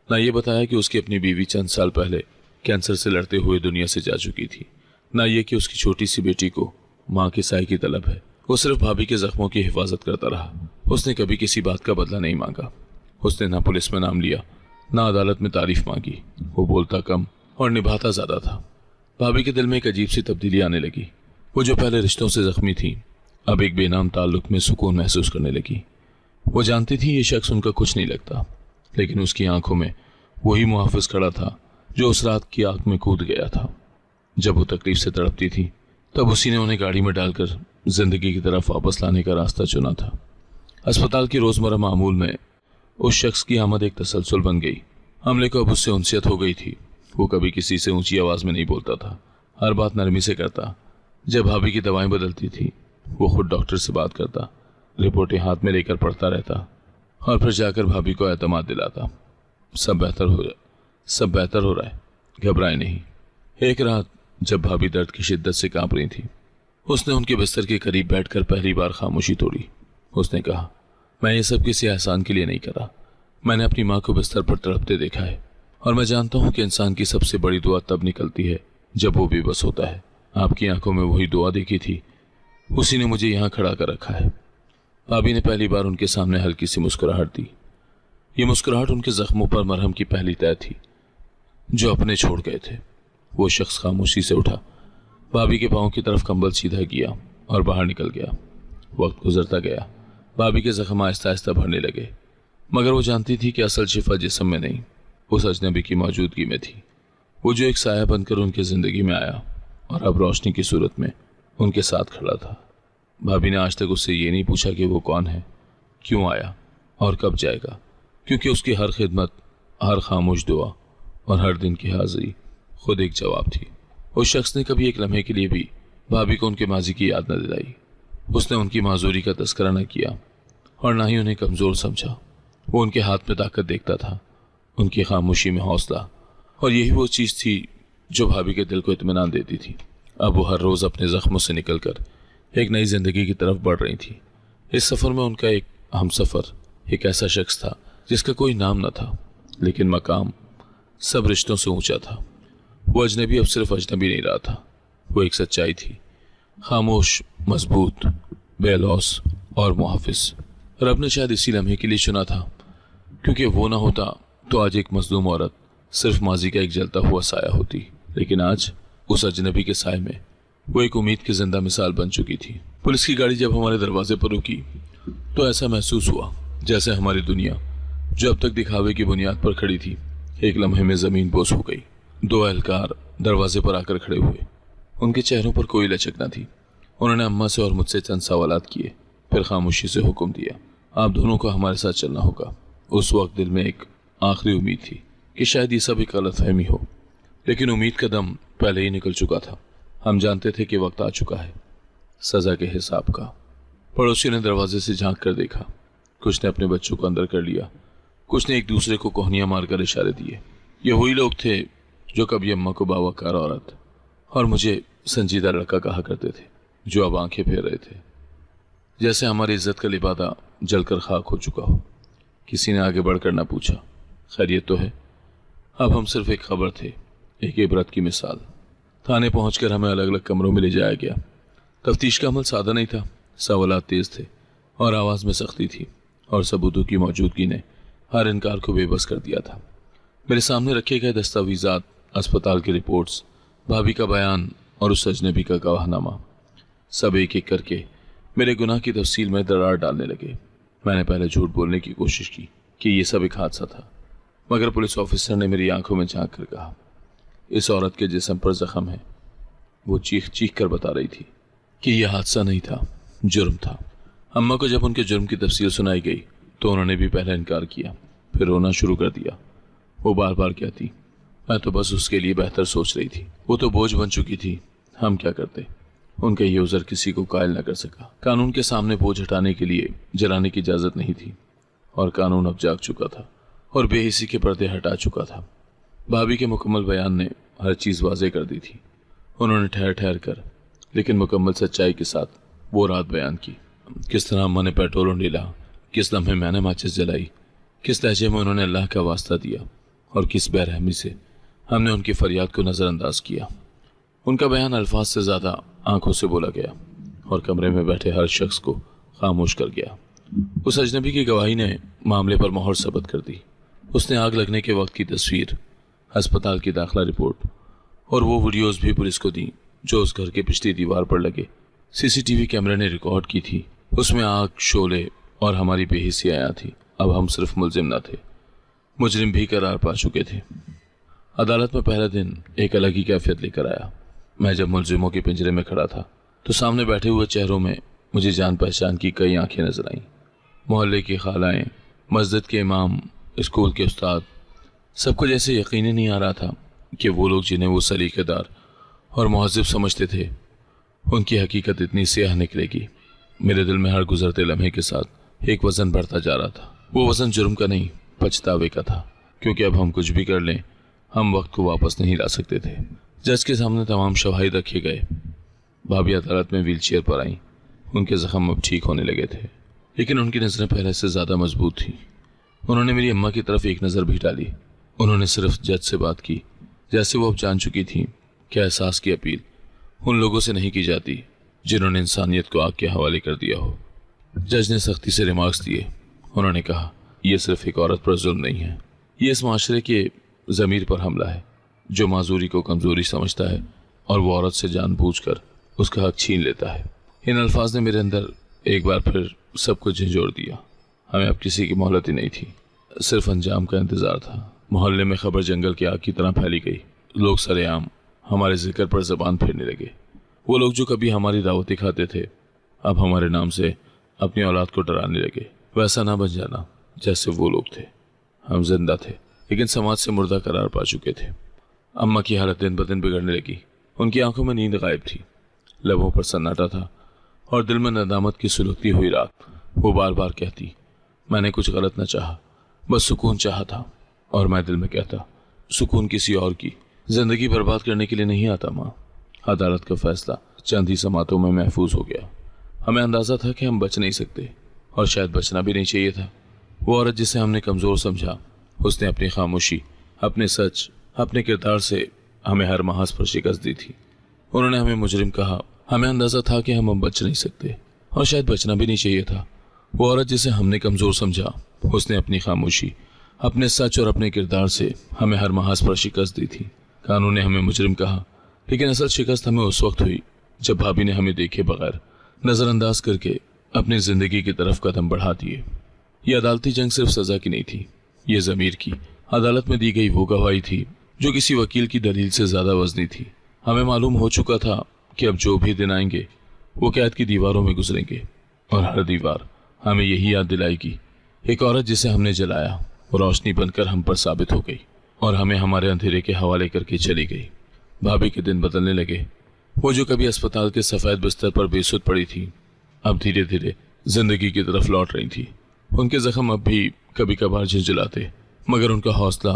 ना ये बताया कि उसकी अपनी बीवी चंद साल पहले कैंसर से लड़ते हुए दुनिया से जा चुकी थी, ना ये कि उसकी छोटी सी बेटी को माँ के साए की तलब है। वो सिर्फ भाभी के जख्मों की हिफाजत करता रहा। उसने कभी किसी बात का बदला नहीं मांगा। उसने ना पुलिस में नाम लिया, ना अदालत में तारीफ मांगी। वो बोलता कम और निभाता ज़्यादा था। भाभी के दिल में एक अजीब सी तब्दीली आने लगी। वो जो पहले रिश्तों से जख्मी थी, अब एक बेनाम ताल्लुक में सुकून महसूस करने लगी। वो जानती थी ये शख्स उनका कुछ नहीं लगता, लेकिन उसकी आंखों में वही मुहाफिज खड़ा था जो उस रात की आग में कूद गया था। जब वो तकलीफ से तड़पती थी तब उसी ने उन्हें गाड़ी में डालकर जिंदगी की तरफ वापस लाने का रास्ता चुना था। अस्पताल की रोज़मर्रा मामूल में उस शख्स की आमद एक तसलसल बन गई। हमले को अब उससे उनसियत हो गई थी। वो कभी किसी से ऊंची आवाज़ में नहीं बोलता था, हर बात नरमी से करता। जब भाभी की दवाएं बदलती थी वो खुद डॉक्टर से बात करता, रिपोर्टें हाथ में लेकर पढ़ता रहता और फिर जाकर भाभी को एतमाद दिलाता। सब बेहतर हो रहा है, घबराए नहीं। एक रात जब भाभी दर्द की शिद्दत से कांप रही थी, उसने उनके बिस्तर के करीब बैठकर पहली बार खामोशी तोड़ी। उसने कहा, मैं ये सब किसी एहसान के लिए नहीं करा। मैंने अपनी माँ को बिस्तर पर तड़पते देखा है और मैं जानता हूँ कि इंसान की सबसे बड़ी दुआ तब निकलती है जब वो बेबस होता है। आपकी आंखों में वही दुआ देखी थी, उसी ने मुझे यहाँ खड़ा कर रखा है। भाभी ने पहली बार उनके सामने हल्की सी मुस्कुराहट दी। ये मुस्कुराहट उनके जख्मों पर मरहम की पहली तय थी जो अपने छोड़ गए थे। वो शख्स खामोशी से उठा, भाभी के पाँव की तरफ कंबल सीधा किया और बाहर निकल गया। वक्त गुजरता गया, भाभी के जख्म आहिस्ता आहिस्ता भरने लगे, मगर वो जानती थी कि असल शिफा जिस्म में नहीं, उस अजनबी की मौजूदगी में थी। वो जो एक साया बनकर उनकी ज़िंदगी में आया और अब रोशनी की सूरत में उनके साथ खड़ा था। भाभी ने आज तक उससे ये नहीं पूछा कि वो कौन है, क्यों आया और कब जाएगा, क्योंकि उसकी हर खिदमत, हर खामोश दुआ और हर दिन की हाजिरी खुद एक जवाब थी। उस शख्स ने कभी एक लम्हे के लिए भी भाभी को उनके माजी की याद न दिलाई। उसने उनकी माजूरी का तस्करा न किया और ना ही उन्हें कमज़ोर समझा। वो उनके हाथ में ताकत देखता था, उनकी खामोशी में हौसला, और यही वो चीज़ थी जो भाभी के दिल को इत्मीनान देती थी। अब वो हर रोज़ अपने ज़ख्मों से निकलकर एक नई ज़िंदगी की तरफ बढ़ रही थी। इस सफ़र में उनका एक हमसफ़र एक ऐसा शख्स था जिसका कोई नाम न था, लेकिन मकाम सब रिश्तों से ऊंचा था। वो अजनबी अब सिर्फ अजनबी नहीं रहा था, वो एक सच्चाई थी, खामोश, मजबूत, बेलौस और मुहाफिज। रब ने शायद इसी लम्हे के लिए चुना था, क्योंकि वो ना होता तो आज एक मजलूम औरत सिर्फ माजी का एक जलता हुआ साया होती। लेकिन आज उस अजनबी के साए में वो एक उम्मीद की जिंदा मिसाल बन चुकी थी। पुलिस की गाड़ी जब हमारे दरवाजे पर रुकी तो ऐसा महसूस हुआ जैसे हमारी दुनिया, जो अब तक दिखावे की बुनियाद पर खड़ी थी, एक लम्हे में जमीन बोस हो गई। 2 एहलकार दरवाजे पर आकर खड़े हुए। उनके चेहरों पर कोई लचक न थी। उन्होंने अम्मा से और मुझसे चंद सवालात किए, फिर खामोशी से हुक्म दिया, आप दोनों को हमारे साथ चलना होगा। उस वक्त दिल में एक आखिरी उम्मीद थी कि शायद ये सब एक गलतफहमी हो, लेकिन उम्मीद का दम पहले ही निकल चुका था। हम जानते थे कि वक्त आ चुका है सज़ा के हिसाब का। पड़ोसी ने दरवाजे से झांक कर देखा। कुछ ने अपने बच्चों को अंदर कर लिया, कुछ ने एक दूसरे को कोहनियाँ मारकर इशारे दिए। ये वही लोग थे जो कभी अम्मा को बावकार औरत और मुझे संजीदा लड़का कहा करते थे, जो अब आंखें फेर रहे थे जैसे हमारी इज्जत का लिबादा जलकर खाक हो चुका हो। किसी ने आगे बढ़कर ना पूछा, खैरियत तो है? अब हम सिर्फ एक खबर थे, एक इबरत की मिसाल। थाने पहुंचकर हमें अलग अलग कमरों में ले जाया गया। तफ्तीश का अमल सादा नहीं था, सवालात तेज थे और आवाज़ में सख्ती थी, और सबूतों की मौजूदगी ने हर इनकार को बेबस कर दिया था। मेरे सामने रखे गए दस्तावेजात, अस्पताल की रिपोर्ट्स, भाभी का बयान और उस अजनबी का गवाहनामा, सब एक एक करके मेरे गुनाह की तफसील में दरार डालने लगे। मैंने पहले झूठ बोलने की कोशिश की कि ये सब एक हादसा था, मगर पुलिस ऑफिसर ने मेरी आंखों में झांक कर कहा, इस औरत के जिस्म पर जख्म है। वो चीख चीख कर बता रही थी कि यह हादसा नहीं था, जुर्म था। अम्मा को जब उनके जुर्म की तफसील सुनाई गई तो उन्होंने भी पहले इनकार किया, फिर रोना शुरू कर दिया। वो बार बार कहती, मैं तो बस उसके लिए बेहतर सोच रही थी, वो तो बोझ बन चुकी थी, हम क्या करते। उनका ये उज़र किसी को कायल न कर सका। कानून के सामने बोझ हटाने के लिए जलाने की इजाज़त नहीं थी, और कानून अब जाग चुका था और बेहिसी के पर्दे हटा चुका था। भाभी के मुकम्मल बयान ने हर चीज़ वाज़ेह कर दी थी। उन्होंने ठहर ठहर कर लेकिन मुकम्मल सच्चाई के साथ वो रात बयान की, किस तरह अम्मा ने पेट्रोल उंडेला, किस लम्हे मैंने माचिस जलाई, किस लहजे में उन्होंने अल्लाह का वास्ता दिया और किस बेरहमी से हमने उनकी फरियाद को नज़रअंदाज किया। उनका बयान अल्फाज से ज़्यादा आंखों से बोला गया और कमरे में बैठे हर शख्स को खामोश कर गया। उस अजनबी की गवाही ने मामले पर मोहर सबत कर दी। उसने आग लगने के वक्त की तस्वीर, अस्पताल की दाखिला रिपोर्ट और वो वीडियोस भी पुलिस को दी जो उस घर के पिछली दीवार पर लगे सीसीटीवी कैमरे ने रिकॉर्ड की थी। उसमें आग, शोले और हमारी बेहिसियाँ थी। अब हम सिर्फ मुलजिम न थे, मुजरिम भी करार पा चुके थे। अदालत में पहला दिन एक अलग ही कैफियत लेकर आया। मैं जब मुलजिमों के पिंजरे में खड़ा था तो सामने बैठे हुए चेहरों में मुझे जान पहचान की कई आंखें नजर आईं। मोहल्ले की खालाएं, मस्जिद के इमाम, स्कूल के उस्ताद, सबको जैसे यकीन ही नहीं आ रहा था कि वो लोग जिन्हें वो सलीकेदार और महज़िब समझते थे, उनकी हकीकत इतनी स्याह निकलेगी। मेरे दिल में हर गुजरते लम्हे के साथ एक वज़न बढ़ता जा रहा था। वो वज़न जुर्म का नहीं, पछतावे का था, क्योंकि अब हम कुछ भी कर लें, हम वक्त को वापस नहीं ला सकते थे। जज के सामने तमाम शवाहिद रखे गए। भाभी अदालत में व्हीलचेयर पर आईं। उनके जख्म अब ठीक होने लगे थे लेकिन उनकी नजरें पहले से ज्यादा मजबूत थी। उन्होंने मेरी अम्मा की तरफ एक नजर भी डाली। उन्होंने सिर्फ जज से बात की, जैसे वो अब जान चुकी थी कि एहसास की अपील उन लोगों से नहीं की जाती जिन्होंने इंसानियत को आग के हवाले कर दिया हो। जज ने सख्ती से रिमार्क्स दिए। उन्होंने कहा, यह सिर्फ एक औरत पर जुल्म नहीं है, ये इस माशरे के ज़मीर पर हमला है जो माजूरी को कमजोरी समझता है और वो औरत से जानबूझकर उसका हक छीन लेता है। इन अल्फाज ने मेरे अंदर एक बार फिर सब कुछ झंझोड़ दिया। हमें अब किसी की मोहलत ही नहीं थी, सिर्फ अंजाम का इंतजार था। मोहल्ले में खबर जंगल की आग की तरह फैली गई। लोग सरेआम हमारे जिक्र पर जबान फेरने लगे। वो लोग जो कभी हमारी दावतें खाते थे अब हमारे नाम से अपनी औलाद को डराने लगे। वैसा ना बन जाना जैसे वो लोग थे। हम जिंदा थे लेकिन समाज से मुर्दा करार पा चुके थे। अम्मा की हालत दिन ब दिन बिगड़ने लगी। उनकी आंखों में नींद गायब थी, लबों पर सन्नाटा था और दिल में नदामत की सुलगती हुई रात। वो बार बार कहती, मैंने कुछ गलत न चाहा, बस सुकून चाहा था। और मैं दिल में कहता, सुकून किसी और की जिंदगी बर्बाद करने के लिए नहीं आता माँ। अदालत का फैसला चंद ही समातों में महफूज हो गया। हमें अंदाजा था कि हम बच नहीं सकते और शायद बचना भी नहीं चाहिए था। वो औरत जिसे हमने कमज़ोर समझा, उसने अपनी खामोशी, अपने सच, अपने किरदार से हमें हर महाज पर शिकस्त दी थी। उन्होंने हमें मुजरिम कहा। हमें अंदाजा था कि हम बच नहीं सकते और शायद बचना भी नहीं चाहिए था। वो औरत जिसे हमने कमज़ोर समझा, उसने अपनी खामोशी, अपने सच और अपने किरदार से हमें हर महाज पर शिकस्त दी थी। कानून ने हमें मुजरिम कहा, लेकिन असल शिकस्त हमें उस वक्त हुई जब भाभी ने हमें देखे बगैर नज़रअंदाज करके अपनी ज़िंदगी की तरफ कदम बढ़ा दिए। ये अदालती जंग सिर्फ सज़ा की नहीं थी, ये ज़मीर की। अदालत में दी गई वो गवाही थी जो किसी वकील की दलील से ज़्यादा वजनी थी। हमें मालूम हो चुका था कि अब जो भी दिन आएंगे वो कैद की दीवारों में गुजरेंगे और हर दीवार हमें यही याद दिलाएगी, एक औरत जिसे हमने जलाया वो रोशनी बनकर हम पर साबित हो गई और हमें हमारे अंधेरे के हवाले करके चली गई। भाभी के दिन बदलने लगे। वो जो कभी अस्पताल के सफ़ेद बिस्तर पर बेसुध पड़ी थी, अब धीरे धीरे जिंदगी की तरफ लौट रही थी। उनके जख्म अब भी कभी कभार झिलझिलाते, मगर उनका हौसला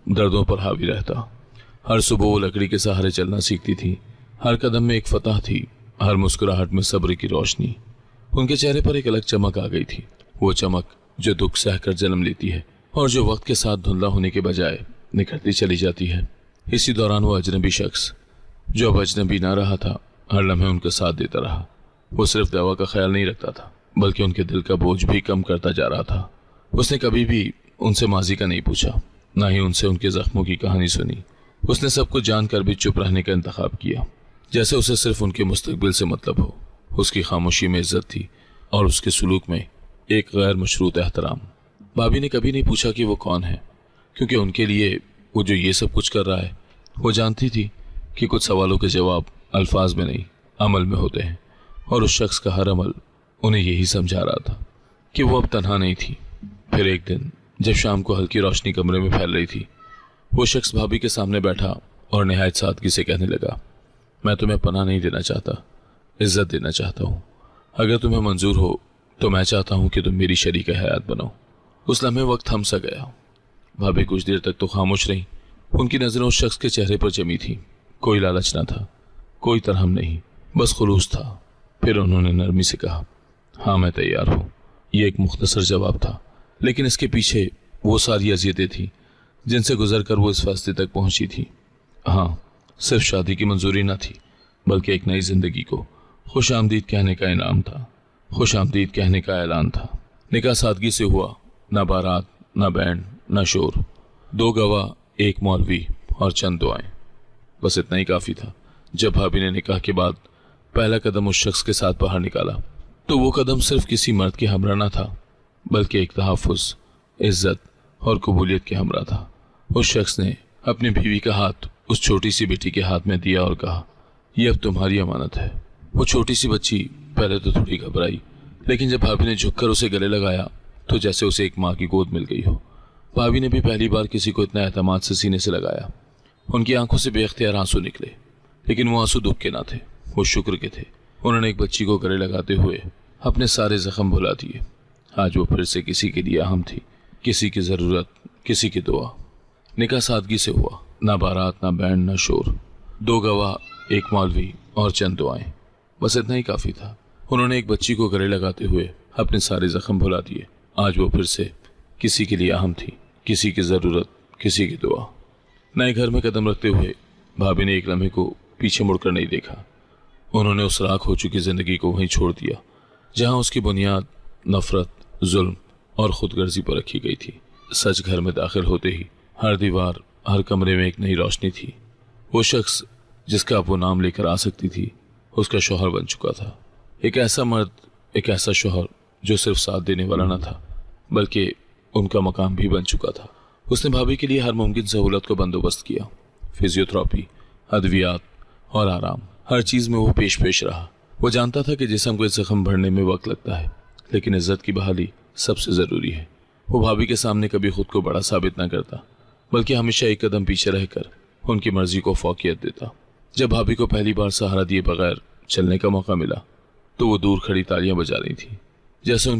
दर्दों पर हावी रहता। हर सुबह वो लकड़ी के सहारे चलना सीखती थी। हर कदम में एक फतह थी, हर मुस्कुराहट में सब्र की रोशनी। उनके चेहरे पर एक अलग चमक आ गई थी, वो चमक जो दुख सहकर जन्म लेती है और जो वक्त के साथ धुंधला होने के बजाय निखरती चली जाती है। इसी दौरान वो अजनबी शख्स जो अब अजनबी ना रहा था, हर लम्हे उनका साथ देता रहा। वो सिर्फ दवा का ख्याल नहीं रखता था, बल्कि उनके दिल का बोझ भी कम करता जा रहा था। उसने कभी भी उनसे माजी का नहीं पूछा, ना ही उनसे उनके जख्मों की कहानी सुनी। उसने सब कुछ जानकर भी चुप रहने का इंतखाब किया, जैसे उसे सिर्फ उनके मुस्तकबिल से मतलब हो। उसकी खामोशी में इज्जत थी और उसके सुलूक में एक गैर मशरूत एहतराम। भाभी ने कभी नहीं पूछा कि वो कौन है, क्योंकि उनके लिए वो जो ये सब कुछ कर रहा है, वो जानती थी कि कुछ सवालों के जवाब अल्फाज में नहीं अमल में होते हैं। और उस शख्स का हर अमल उन्हें यही समझा रहा था कि वो अब तन्हा नहीं थी। फिर एक दिन जब शाम को हल्की रोशनी कमरे में फैल रही थी, वो शख्स भाभी के सामने बैठा और निहायत सादगी से कहने लगा, मैं तुम्हें पनाह नहीं देना चाहता, इज्जत देना चाहता हूँ। अगर तुम्हें मंजूर हो तो मैं चाहता हूँ कि तुम मेरी शरीक हयात बनो। उस लम्हे वक्त थम सा गया। भाभी कुछ देर तक तो खामोश रही। उनकी नजरें उस शख्स के चेहरे पर जमी थी। कोई लालच ना था, कोई तरहम नहीं, बस खुलूस था। फिर उन्होंने नरमी से कहा, हाँ मैं तैयार हूँ। ये एक मुख्तसर जवाब था, लेकिन इसके पीछे वो सारी अजियतें थी जिनसे गुजर कर वो इस फैसले तक पहुंची थी। हाँ, सिर्फ शादी की मंजूरी न थी, बल्कि एक नई जिंदगी को खुश आमदीद कहने का इनाम था, खुश आमदीद कहने का ऐलान था। निकाह सादगी से हुआ, ना बारात, ना बैंड, ना शोर। 2 गवाह, 1 मौलवी और चंद दुआएं, बस इतना ही काफी था। जब भाभी ने निकाह के बाद पहला कदम उस शख्स के साथ बाहर निकाला, तो वो कदम सिर्फ किसी मर्द के हमरा न था, बल्कि एक तहफ़्फ़ुज़, इज्जत और कबूलियत के हमरा था। उस शख्स ने अपनी बीवी का हाथ उस छोटी सी बेटी के हाथ में दिया और कहा, यह अब तुम्हारी अमानत है। वो छोटी सी बच्ची पहले तो थोड़ी घबराई, लेकिन जब भाभी ने झुककर उसे गले लगाया तो जैसे उसे एक माँ की गोद मिल गई हो। भाभी ने भी पहली बार किसी को इतना एतमाद से सीने से लगाया। उनकी आंखों से बेख्तियार आंसू निकले, लेकिन वो आंसू दुख के ना थे, वो शुक्र के थे। उन्होंने एक बच्ची को गले लगाते हुए अपने सारे जख्म भुला दिए। आज वो फिर से किसी के लिए अहम थी, किसी की ज़रूरत, किसी की दुआ। निकाह सादगी से हुआ, ना बारात, ना बैंड, ना शोर। 2 गवाह, 1 मौलवी और चंद दुआएं, बस इतना ही काफ़ी था। उन्होंने एक बच्ची को गले लगाते हुए अपने सारे जख्म भुला दिए। आज वो फिर से किसी के लिए अहम थी, किसी की ज़रूरत, किसी की दुआ। नए घर में कदम रखते हुए भाभी ने एक लम्हे को पीछे मुड़कर नहीं देखा। उन्होंने उस राख हो चुकी जिंदगी को वहीं छोड़ दिया जहां उसकी बुनियाद नफरत, जुल्म और खुदगर्जी पर रखी गई थी। सच घर में दाखिल होते ही हर दीवार, हर कमरे में एक नई रोशनी थी। वो शख्स जिसका अब वो नाम लेकर आ सकती थी, उसका शौहर बन चुका था। एक ऐसा मर्द, एक ऐसा शौहर जो सिर्फ साथ देने वाला न था बल्कि उनका मकाम भी बन चुका था। उसने भाभी के लिए हर मुमकिन सहूलत को बंदोबस्त किया। फिजियोथेरेपी, अद्वियात और आराम, हर चीज़ में वो पेश रहा। वो जानता था कि जिस्म को जख्म भरने में वक्त लगता है, लेकिन इज्जत की बहाली सबसे ज़रूरी है। वो भाभी के सामने कभी खुद को बड़ा साबित न करता बल्कि हमेशा एक कदम पीछे रहकर उनकी मर्जी को फौकियत देता। जब भाभी को पहली बार सहारा दिए बगैर चलने का मौका मिला तो वो दूर खड़ी तालियां बजा रही थी, जैसे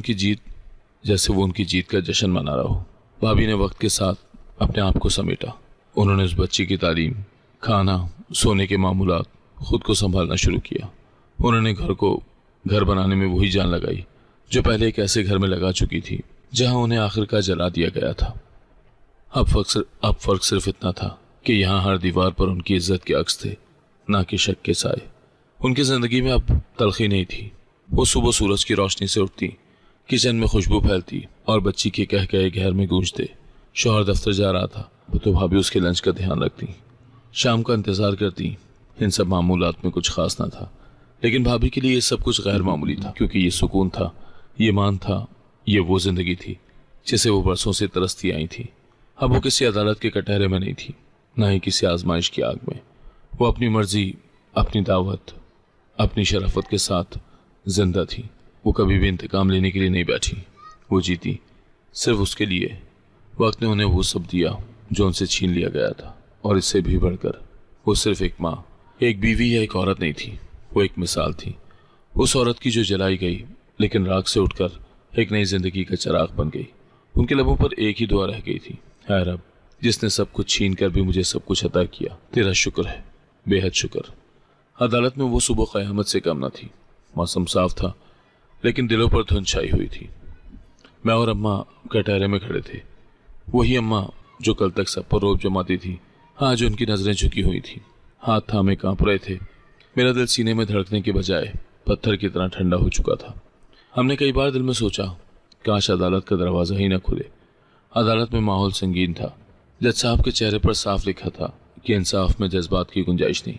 वो उनकी जीत का जश्न मना रहा हो। भाभी ने वक्त के साथ अपने आप को समेटा। उन्होंने उस बच्ची की तालीम, खाना, सोने के मामूलात, खुद को संभालना शुरू किया। उन्होंने घर को घर बनाने में वही जान लगाई जो पहले एक ऐसे घर में लगा चुकी थी जहां उन्हें आखिरकार जला दिया गया था। अब फर्क सिर्फ इतना था कि यहाँ हर दीवार पर उनकी इज्जत के अक्स थे, ना कि शक के साए। उनकी जिंदगी में अब तलखी नहीं थी। वो सुबह सूरज की रोशनी से उठती, किचन में खुशबू फैलती और बच्ची के कह कहे घर में गूंजते। शौहर दफ्तर जा रहा था तो भाभी उसके लंच का ध्यान रखती, शाम का इंतजार करती। इन सब मामूलात में कुछ खास ना था, लेकिन भाभी के लिए ये सब कुछ गैर मामूली था, क्योंकि ये सुकून था, ये मान था, ये वो जिंदगी थी जिसे वो बरसों से तरसती आई थी। अब वो किसी अदालत के कटहरे में नहीं थी, ना ही किसी आजमाइश की आग में। वो अपनी मर्जी, अपनी दावत, अपनी शराफत के साथ जिंदा थी। वो कभी भी इंतकाम लेने के लिए नहीं बैठी, वो जीती सिर्फ उसके लिए। वक्त ने उन्हें वो सब दिया जो उनसे छीन लिया गया था, और इससे भी बढ़कर वो सिर्फ एक माँ, एक बीवी या एक औरत नहीं थी, वो एक मिसाल थी। उस औरत की जो जलाई गई लेकिन राख से उठकर एक नई जिंदगी का चिराग बन गई। उनके लबों पर एक ही दुआ रह गई थी, है रब, जिसने सब कुछ छीन कर भी मुझे सब कुछ अता किया, तेरा शुक्र है, बेहद शुक्र। अदालत में वो सुबह क़यामत से कम न थी। मौसम साफ था लेकिन दिलों पर धुंध छाई हुई थी। मैं और अम्मा कटहरे में खड़े थे। वही अम्मा जो कल तक सब पर रोब जमाती थी, आज उनकी नजरें झुकी हुई थी, हाथ थामे कांप रहे थे। मेरा दिल सीने में धड़कने के बजाय पत्थर की तरह ठंडा हो चुका था। हमने कई बार दिल में सोचा, काश अदालत का दरवाज़ा ही न खुले। अदालत में माहौल संगीन था। जज साहब के चेहरे पर साफ लिखा था कि इंसाफ में जज्बात की गुंजाइश नहीं।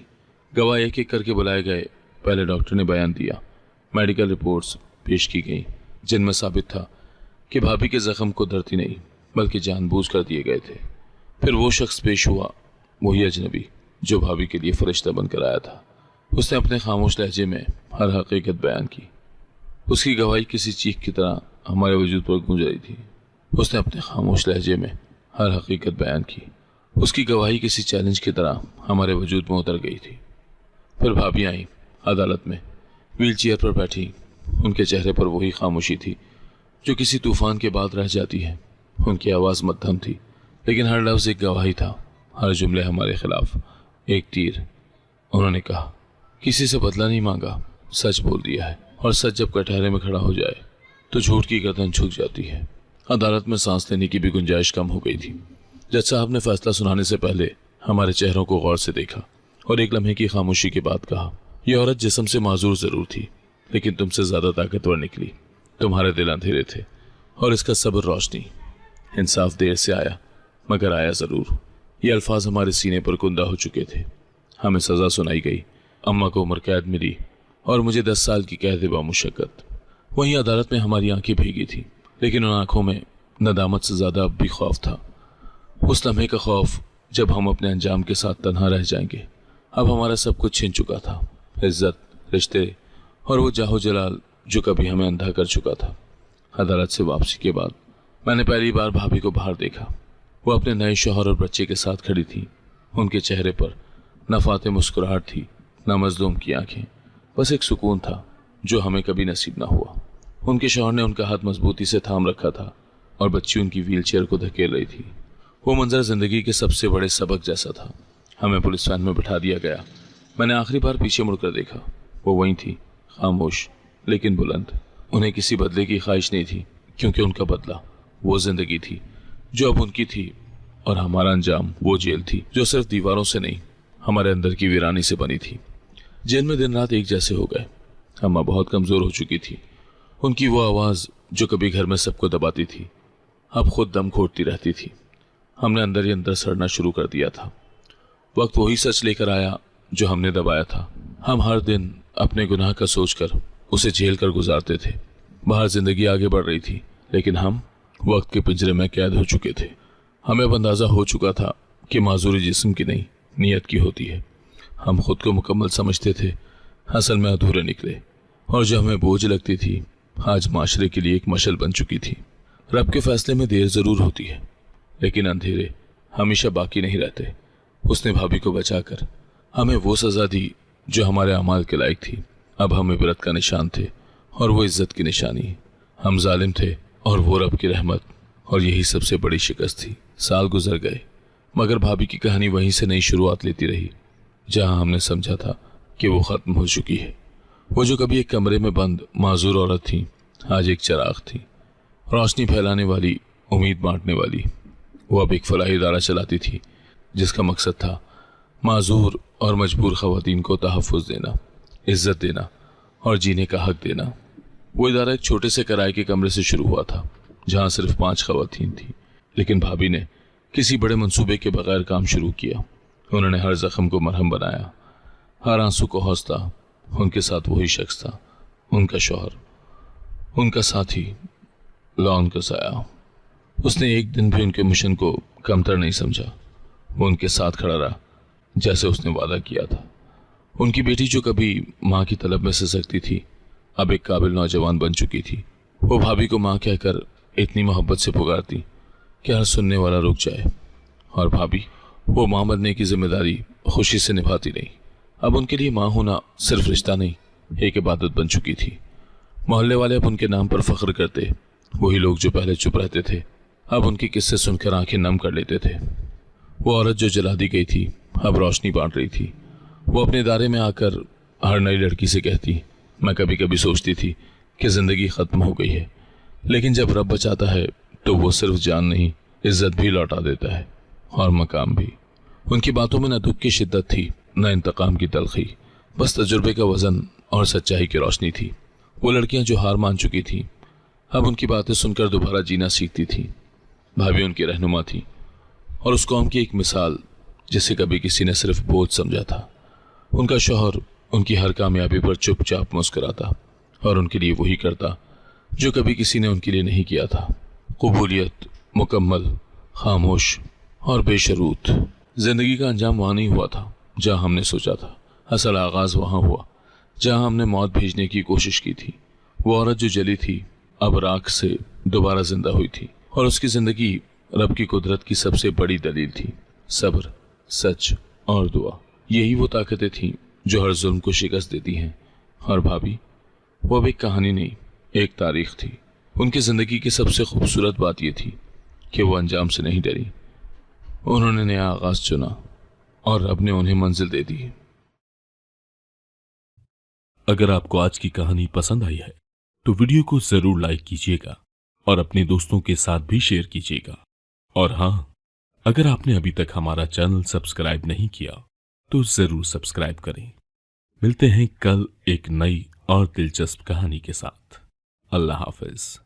गवाह एक एक करके बुलाए गए। पहले डॉक्टर ने बयान दिया, मेडिकल रिपोर्ट्स पेश की गई, जिनमें साबित था कि भाभी के जख्म को धरती नहीं बल्कि जानबूझ कर दिए गए थे। फिर वो शख्स पेश हुआ, वही अजनबी जो भाभी के लिए फरिश्ता बनकर आया था। उसने अपने खामोश लहजे में हर हकीकत बयान की। उसकी गवाही किसी चीख की तरह हमारे वजूद पर गूंज रही थी। उसने अपने खामोश लहजे में हर हकीकत बयान की। उसकी गवाही किसी चैलेंज की तरह हमारे वजूद में उतर गई थी। फिर भाभी आई, अदालत में व्हील चेयर पर बैठी। उनके चेहरे पर वही खामोशी थी जो किसी तूफान के बाद रह जाती है। उनकी आवाज़ मध्यम थी लेकिन हर लफ्ज़ एक गवाही था, हर जुमले हमारे खिलाफ एक तीर। उन्होंने कहा, किसी से बदला नहीं मांगा, सच बोल दिया है, और सच जब कटहरे में खड़ा हो जाए तो झूठ की गर्दन झुक जाती है। अदालत में सांस लेने की भी गुंजाइश कम हो गई थी। जज साहब ने फैसला सुनाने से पहले हमारे चेहरों को गौर से देखा और एक लम्हे की खामोशी के बाद कहा, यह औरत जिस्म से माजूर जरूर थी लेकिन तुमसे ज्यादा ताकतवर निकली। तुम्हारे दिल अंधेरे थे और इसका सब्र रोशनी। इंसाफ देर से आया मगर आया जरूर। ये अल्फाज हमारे सीने पर कुंदा हो चुके थे। हमें सजा सुनाई गई। अम्मा को उम्र कैद मिली और मुझे 10 साल की कैद बामुशक्कत। वहीं अदालत में हमारी आंखें भीगी थी लेकिन उन आंखों में नदामत से ज्यादा अब भी खौफ था। उस लम्हे का खौफ जब हम अपने अंजाम के साथ तन्हा रह जाएंगे। अब हमारा सब कुछ छिन चुका था, इज्जत, रिश्ते और वो जाहो जलाल जो कभी हमें अंधा कर चुका था। अदालत से वापसी के बाद मैंने पहली बार भाभी को बाहर देखा। वो अपने नए शौहर और बच्चे के साथ खड़ी थी। उनके चेहरे पर न फाते मुस्कुराहट थी, न मजलूम की आंखें, बस एक सुकून था जो हमें कभी नसीब ना हुआ। उनके शौहर ने उनका हाथ मजबूती से थाम रखा था और बच्ची उनकी व्हीलचेयर को धकेल रही थी। वो मंजर जिंदगी के सबसे बड़े सबक जैसा था। हमें पुलिस वैन में बिठा दिया गया। मैंने आखिरी बार पीछे मुड़कर देखा। वो वहीं थी, खामोश लेकिन बुलंद। उन्हें किसी बदले की ख्वाहिश नहीं थी, क्योंकि उनका बदला वो जिंदगी थी जो अब उनकी थी, और हमारा अंजाम वो जेल थी जो सिर्फ दीवारों से नहीं, हमारे अंदर की वीरानी से बनी थी। जेल में दिन रात एक जैसे हो गए। अम्मा बहुत कमजोर हो चुकी थी। उनकी वो आवाज जो कभी घर में सबको दबाती थी, अब खुद दम घोटती रहती थी। हमने अंदर ही अंदर सड़ना शुरू कर दिया था। वक्त वही सच लेकर आया जो हमने दबाया था। हम हर दिन अपने गुनाह का सोचकर उसे झेल कर गुजारते थे। बाहर जिंदगी आगे बढ़ रही थी, लेकिन हम वक्त के पिंजरे में कैद हो चुके थे। हमें अब अंदाजा हो चुका था कि माजूरी जिस्म की नहीं, नीयत की होती है। हम खुद को मुकम्मल समझते थे, असल में अधूरे निकले, और जो हमें बोझ लगती थी आज माशरे के लिए एक मशल बन चुकी थी। रब के फैसले में देर जरूर होती है, लेकिन अंधेरे हमेशा बाकी नहीं रहते। उसने भाभी को बचाकर हमें वो सजा दी जो हमारे अमाल के लायक थी। अब हम इबरत का निशान थे और वो इज्जत की निशानी। हम जालिम थे और वो रब की रहमत, और यही सबसे बड़ी शिकस्त थी। साल गुजर गए, मगर भाभी की कहानी वहीं से नई शुरुआत लेती रही जहां हमने समझा था कि वो खत्म हो चुकी है। वो जो कभी एक कमरे में बंद माजूर औरत थी, आज एक चिराग थी, रोशनी फैलाने वाली, उम्मीद बांटने वाली। वो अब एक फलाही इदारा चलाती थी जिसका मकसद था माजूर और मजबूर खवातीन को तहफ़्फ़ुज़ देना, इज्जत देना और जीने का हक देना। वो इदारा एक छोटे से किराए के कमरे से शुरू हुआ था जहां सिर्फ 5 खवातीन थी, लेकिन भाभी ने किसी बड़े मंसूबे के बगैर काम शुरू किया। उन्होंने हर जख्म को मरहम बनाया, हर आंसू को हौसला। उनके साथ वही शख्स था, उनका शौहर, उनका साथी, लॉन का साया। उसने एक दिन भी उनके मिशन को कमतर नहीं समझा। वो उनके साथ खड़ा रहा जैसे उसने वादा किया था। उनकी बेटी जो कभी माँ की तलब में सिसकती थी, अब एक काबिल नौजवान बन चुकी थी। वो भाभी को माँ कहकर इतनी मोहब्बत से पुकारती कि हर सुनने वाला रुक जाए। और भाभी वो माँ बनने की जिम्मेदारी खुशी से निभाती रही। अब उनके लिए माँ होना सिर्फ रिश्ता नहीं, एक इबादत बन चुकी थी। मोहल्ले वाले अब उनके नाम पर फख्र करते। वही लोग जो पहले चुप रहते थे, अब उनके किस्से सुनकर आंखें नम कर लेते थे। वो औरत जो जला दी गई थी, अब रोशनी बांट रही थी। वो अपने दायरे में आकर हर नई लड़की से कहती, मैं कभी कभी सोचती थी कि जिंदगी खत्म हो गई है, लेकिन जब रब बचाता है तो वो सिर्फ जान नहीं, इज्जत भी लौटा देता है, और मकाम भी। उनकी बातों में न दुख की शिद्दत थी, न इंतकाम की तलखी, बस तजुर्बे का वजन और सच्चाई की रोशनी थी। वो लड़कियां जो हार मान चुकी थी, अब उनकी बातें सुनकर दोबारा जीना सीखती थी। भाभी उनकी रहनुमा थी और उस कौम की एक मिसाल जिसे कभी किसी ने सिर्फ बोझ समझा था। उनका शौहर उनकी हर कामयाबी पर चुपचाप मुस्कुराता और उनके लिए वही करता जो कभी किसी ने उनके लिए नहीं किया था। कबूलियत, मुकम्मल, खामोश और बेशरूत। जिंदगी का अंजाम वहां नहीं हुआ था जहां हमने सोचा था। असल आगाज वहां हुआ जहां हमने मौत भेजने की कोशिश की थी। वो औरत जो जली थी अब राख से दोबारा जिंदा हुई थी, और उसकी जिंदगी रब की कुदरत की सबसे बड़ी दलील थी। सब्र, सच और दुआ, यही वो ताकतें थीं जो हर जुल्म को शिकस्त देती हैं। और भाभी वो अब एक कहानी नहीं, एक तारीख थी। उनकी जिंदगी की सबसे खूबसूरत बात यह थी कि वो अंजाम से नहीं डरी। उन्होंने नया आगाज चुना और रब ने उन्हें मंजिल दे दी। अगर आपको आज की कहानी पसंद आई है तो वीडियो को जरूर लाइक कीजिएगा और अपने दोस्तों के साथ भी शेयर कीजिएगा। और हाँ, अगर आपने अभी तक हमारा चैनल सब्सक्राइब नहीं किया तो जरूर सब्सक्राइब करें। मिलते हैं कल एक नई और दिलचस्प कहानी के साथ। अल्लाह हाफिज।